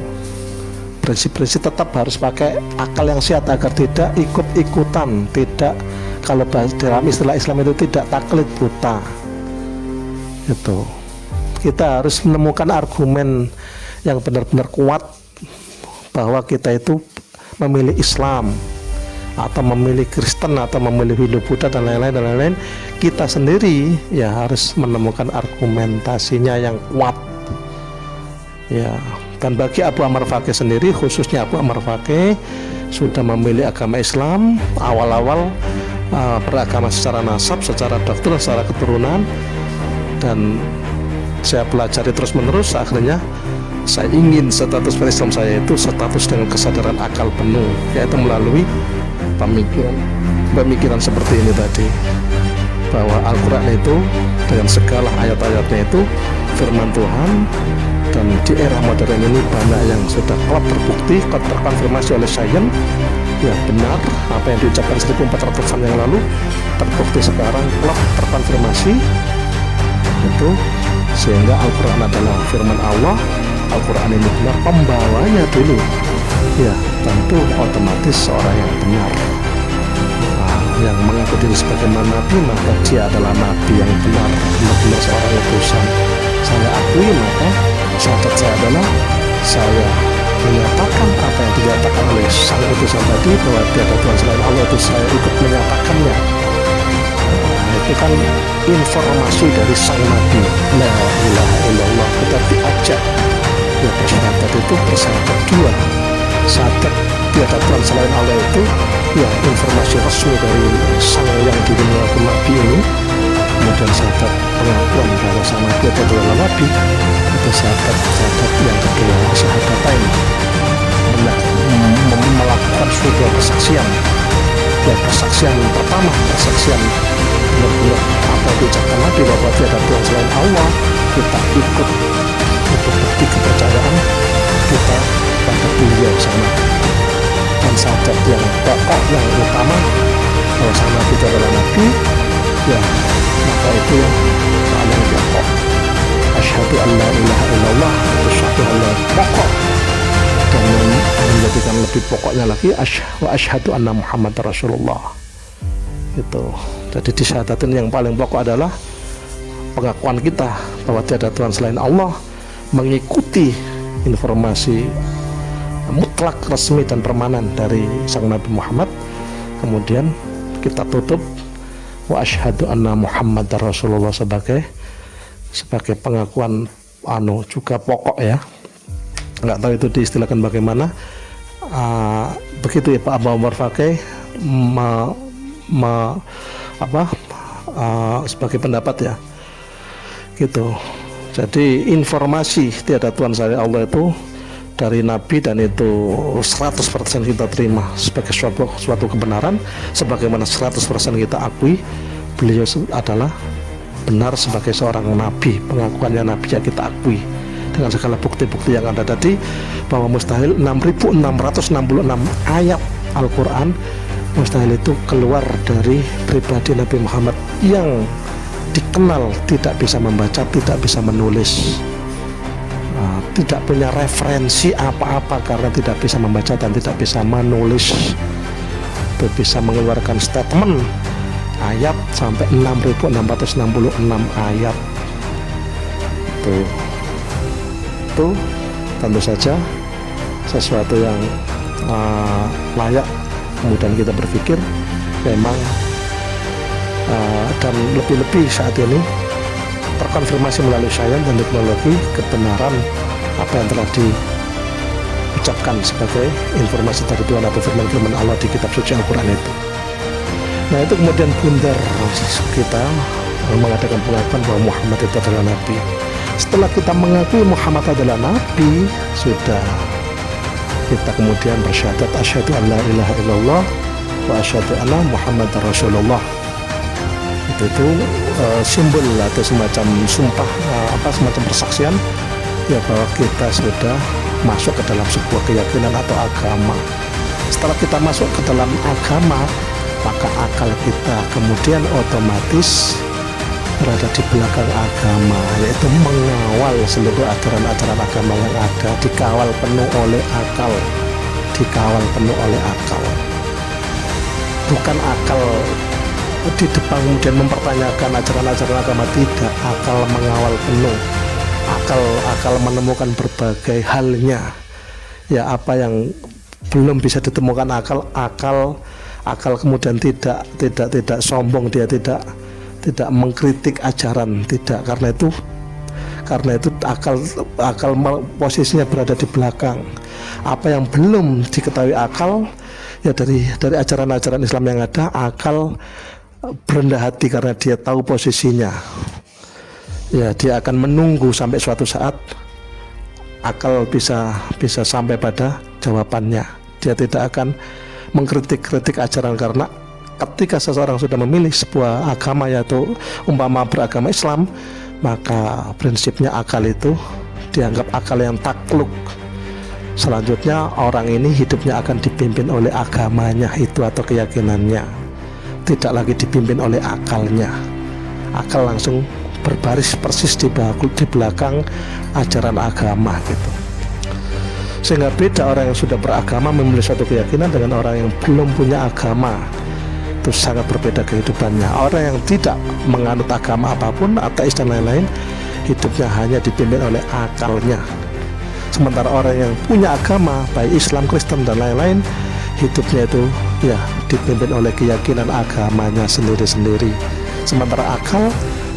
Prinsip-prinsip tetap harus pakai akal yang sehat agar tidak ikut-ikutan, tidak, kalau dalam istilah Islam itu tidak taklid buta gitu. Kita harus menemukan argumen yang benar-benar kuat bahwa kita itu memilih Islam, atau memilih Kristen atau memilih Hindu Buddha dan lain-lain, kita sendiri ya harus menemukan argumentasinya yang kuat ya. Dan bagi Abu Ammar Fakih sendiri, khususnya Abu Ammar Fakih sudah memilih agama Islam awal-awal, beragama secara nasab, secara doktrin, secara keturunan, dan saya pelajari terus-menerus. Akhirnya saya ingin status Islam saya itu status dengan kesadaran akal penuh, yaitu melalui pemikiran seperti ini tadi, bahwa Al-Quran itu dengan segala ayat-ayatnya itu firman Tuhan, dan di era modern ini banyak yang sudah klop terbukti, klop terkonfirmasi oleh sains ya, benar apa yang diucapkan 1400 tahun yang lalu terbukti sekarang, klop terkonfirmasi itu, sehingga Al-Quran adalah firman Allah. Al-Quran ini benar, pembawanya dulu ya tentu otomatis seorang yang benar, yang mengaku diri sebagai nabi, maka dia adalah nabi yang benar, benar-benar seorang utusan. Saya akui, maka syahadat saya adalah saya menyatakan apa yang dinyatakan oleh sang utusan tadi, bahwa tiada Tuhan selain Allah, itu saya ikut menyatakannya. Itu kan informasi dari sang nabi, la ilaha illallah. Kita diajak ya bersyahadat, itu bersyahadat dua, syahadat tiada Tuhan selain Allah itu ya informasi resmi dari sang yang dikenal nabi ini. Kemudian syahadat pengakuan bahwa sang nabi itu adalah nabi, itu syahadat yang kedua, syahadatain, melakukan sebuah persaksian ya. Persaksian pertama, persaksian benar-benar apa yang diucapkan nabi, bahwa tiada Tuhan selain Allah, kita ikut untuk bukti kepercayaan kita pada beliau sang nabi. Dan syahadat yang pokok, yang utama, bahwa sang nabi itu adalah nabi ya, maka itu yang paling pokok. Asyhadu an la ilaha illallah, asyhadu an la pokok, dan menjadikan lebih pokoknya lagi wa asyhadu anna Muhammad Rasulullah itu. Jadi di syahadatin yang paling pokok adalah pengakuan kita bahwa tiada Tuhan selain Allah, mengikuti informasi mutlak, resmi dan permanen dari sang Nabi Muhammad. Kemudian kita tutup wa asyhadu anna Muhammad Rasulullah sebagai pengakuan juga pokok ya. Nggak tahu itu diistilahkan bagaimana, begitu ya Pak Abu Ammar Fakih sebagai pendapat ya gitu. Jadi informasi tiada Tuhan selain Allah itu dari Nabi, dan itu 100% kita terima sebagai suatu kebenaran, sebagaimana 100% kita akui beliau adalah benar sebagai seorang Nabi. Pengakuannya Nabi ya kita akui dengan segala bukti-bukti yang ada tadi, bahwa mustahil 6.666 ayat Al-Quran mustahil itu keluar dari pribadi Nabi Muhammad yang dikenal tidak bisa membaca, tidak bisa menulis, tidak punya referensi apa-apa karena tidak bisa membaca dan tidak bisa menulis. Itu bisa mengeluarkan statement ayat sampai 6.666 ayat. Itu tentu saja sesuatu yang layak kemudian kita berpikir memang, dan lebih-lebih saat ini terkonfirmasi melalui sains dan teknologi kebenaran apa yang telah diucapkan sebagai informasi dari Tuhan atau firman-firman Allah di kitab suci Al-Quran itu. Nah itu kemudian bundar kita mengadakan pengakuan bahwa Muhammad itu adalah Nabi. Setelah kita mengakui Muhammad adalah Nabi, sudah kita kemudian bersyahadat asyhadu an la ilaha illallah wa asyhadu anna Muhammad Rasulullah. Itu simbol atau semacam sumpah, semacam persaksian ya, bahwa kita sudah masuk ke dalam sebuah keyakinan atau agama. Setelah kita masuk ke dalam agama, maka akal kita kemudian otomatis berada di belakang agama, yaitu mengawal seluruh ajaran-ajaran agama yang ada, dikawal penuh oleh akal, bukan akal di depan kemudian mempertanyakan ajaran-ajaran agama, tidak. Akal mengawal penuh, akal menemukan berbagai halnya ya, apa yang belum bisa ditemukan akal Akal kemudian tidak sombong, dia tidak mengkritik ajaran, tidak, karena itu akal posisinya berada di belakang. Apa yang belum diketahui akal, ya dari ajaran-ajaran Islam yang ada, akal berendah hati karena dia tahu posisinya. Ya, dia akan menunggu sampai suatu saat akal bisa sampai pada jawabannya. Dia tidak akan mengkritik ajaran, karena ketika seseorang sudah memilih sebuah agama, yaitu umpama beragama Islam, maka prinsipnya akal itu dianggap akal yang takluk. Selanjutnya orang ini hidupnya akan dipimpin oleh agamanya itu atau keyakinannya, tidak lagi dipimpin oleh akalnya. Akal langsung berbaris persis di belakang ajaran agama gitu. Sehingga beda orang yang sudah beragama memilih suatu keyakinan dengan orang yang belum punya agama. Itu sangat berbeda kehidupannya. Orang yang tidak menganut agama apapun, ateis dan lain-lain, hidupnya hanya dipimpin oleh akalnya. Sementara orang yang punya agama, baik Islam, Kristen dan lain-lain, hidupnya itu ya dipimpin oleh keyakinan agamanya sendiri-sendiri. Sementara akal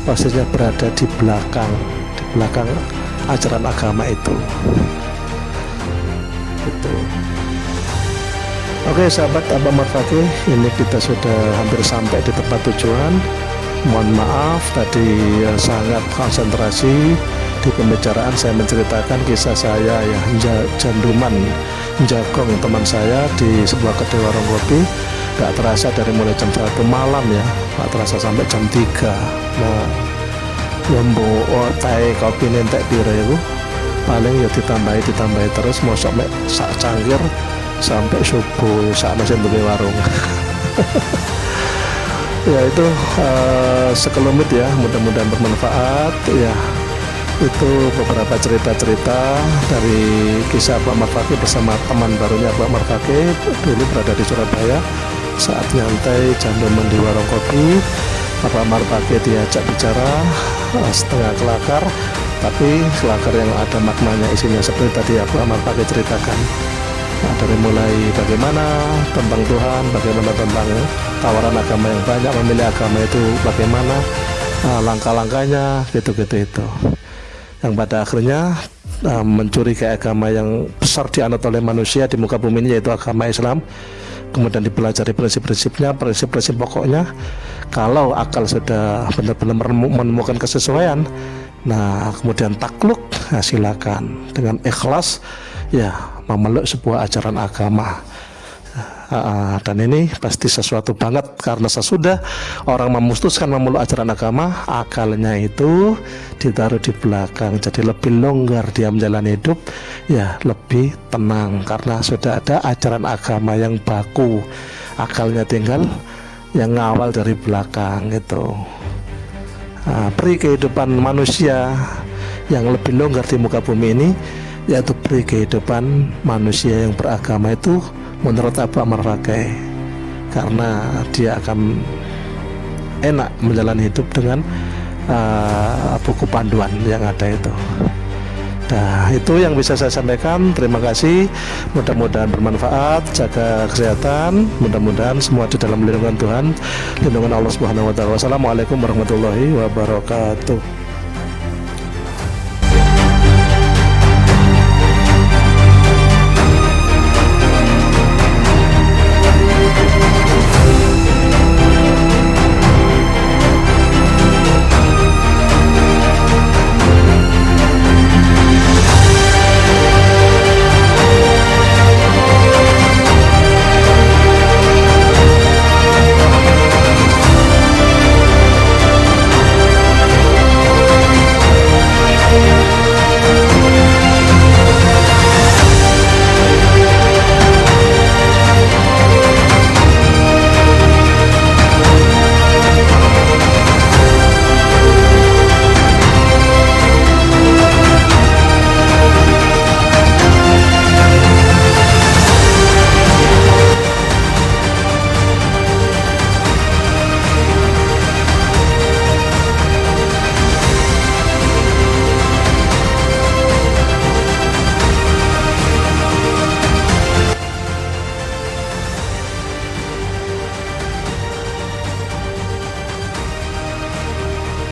posisinya berada di belakang ajaran agama itu. Gitu. Oke sahabat Abah Marfaqih, ini kita sudah hampir sampai di tempat tujuan. Mohon maaf tadi sangat konsentrasi di pembicaraan, saya menceritakan kisah saya ya, janduman jagong teman saya di sebuah kedai warung kopi. Gak terasa dari mulai jam 1 malam ya, gak terasa sampai jam 3. Nah, yombo tai kopi nentek pira itu paling ya ditambahi terus, mosok mek sak cangkir sampai subuh sak mesin duwe warung. Ya itu sekelumit ya, mudah-mudahan bermanfaat ya. Itu beberapa cerita-cerita dari kisah Pak Marfaqih bersama teman barunya Pak Marfaqih, dulu berada di Surabaya. Saat nyantai janduman di warung kopi, Pak Marfaqih diajak bicara setengah kelakar, tapi kelakar yang ada maknanya, isinya seperti tadi Pak Marfaqih ceritakan. Nah, dari mulai bagaimana tentang Tuhan, bagaimana tentang tawaran agama yang banyak, memilih agama itu bagaimana, langkah-langkahnya, gitu-gitu itu. Yang pada akhirnya mencuri ke agama yang besar dianut oleh manusia di muka bumi ini, yaitu agama Islam. Kemudian dipelajari prinsip-prinsipnya, prinsip-prinsip pokoknya. Kalau akal sudah benar-benar menemukan kesesuaian, nah kemudian takluk, nah, silakan dengan ikhlas ya memeluk sebuah ajaran agama. Dan ini pasti sesuatu banget, karena sesudah orang memutuskan memeluk ajaran agama, akalnya itu ditaruh di belakang, jadi lebih longgar dia menjalani hidup, ya lebih tenang, karena sudah ada ajaran agama yang baku. Akalnya tinggal yang ngawal dari belakang gitu. Peri kehidupan manusia yang lebih longgar di muka bumi ini, yaitu peri kehidupan manusia yang beragama itu menurut Abah Marfaqih, karena dia akan enak menjalani hidup dengan buku panduan yang ada itu. Nah, itu yang bisa saya sampaikan. Terima kasih, mudah-mudahan bermanfaat. Jaga kesehatan, mudah-mudahan semua di dalam lindungan Tuhan, lindungan Allah Subhanahu wa taala. Wassalamualaikum warahmatullahi wabarakatuh.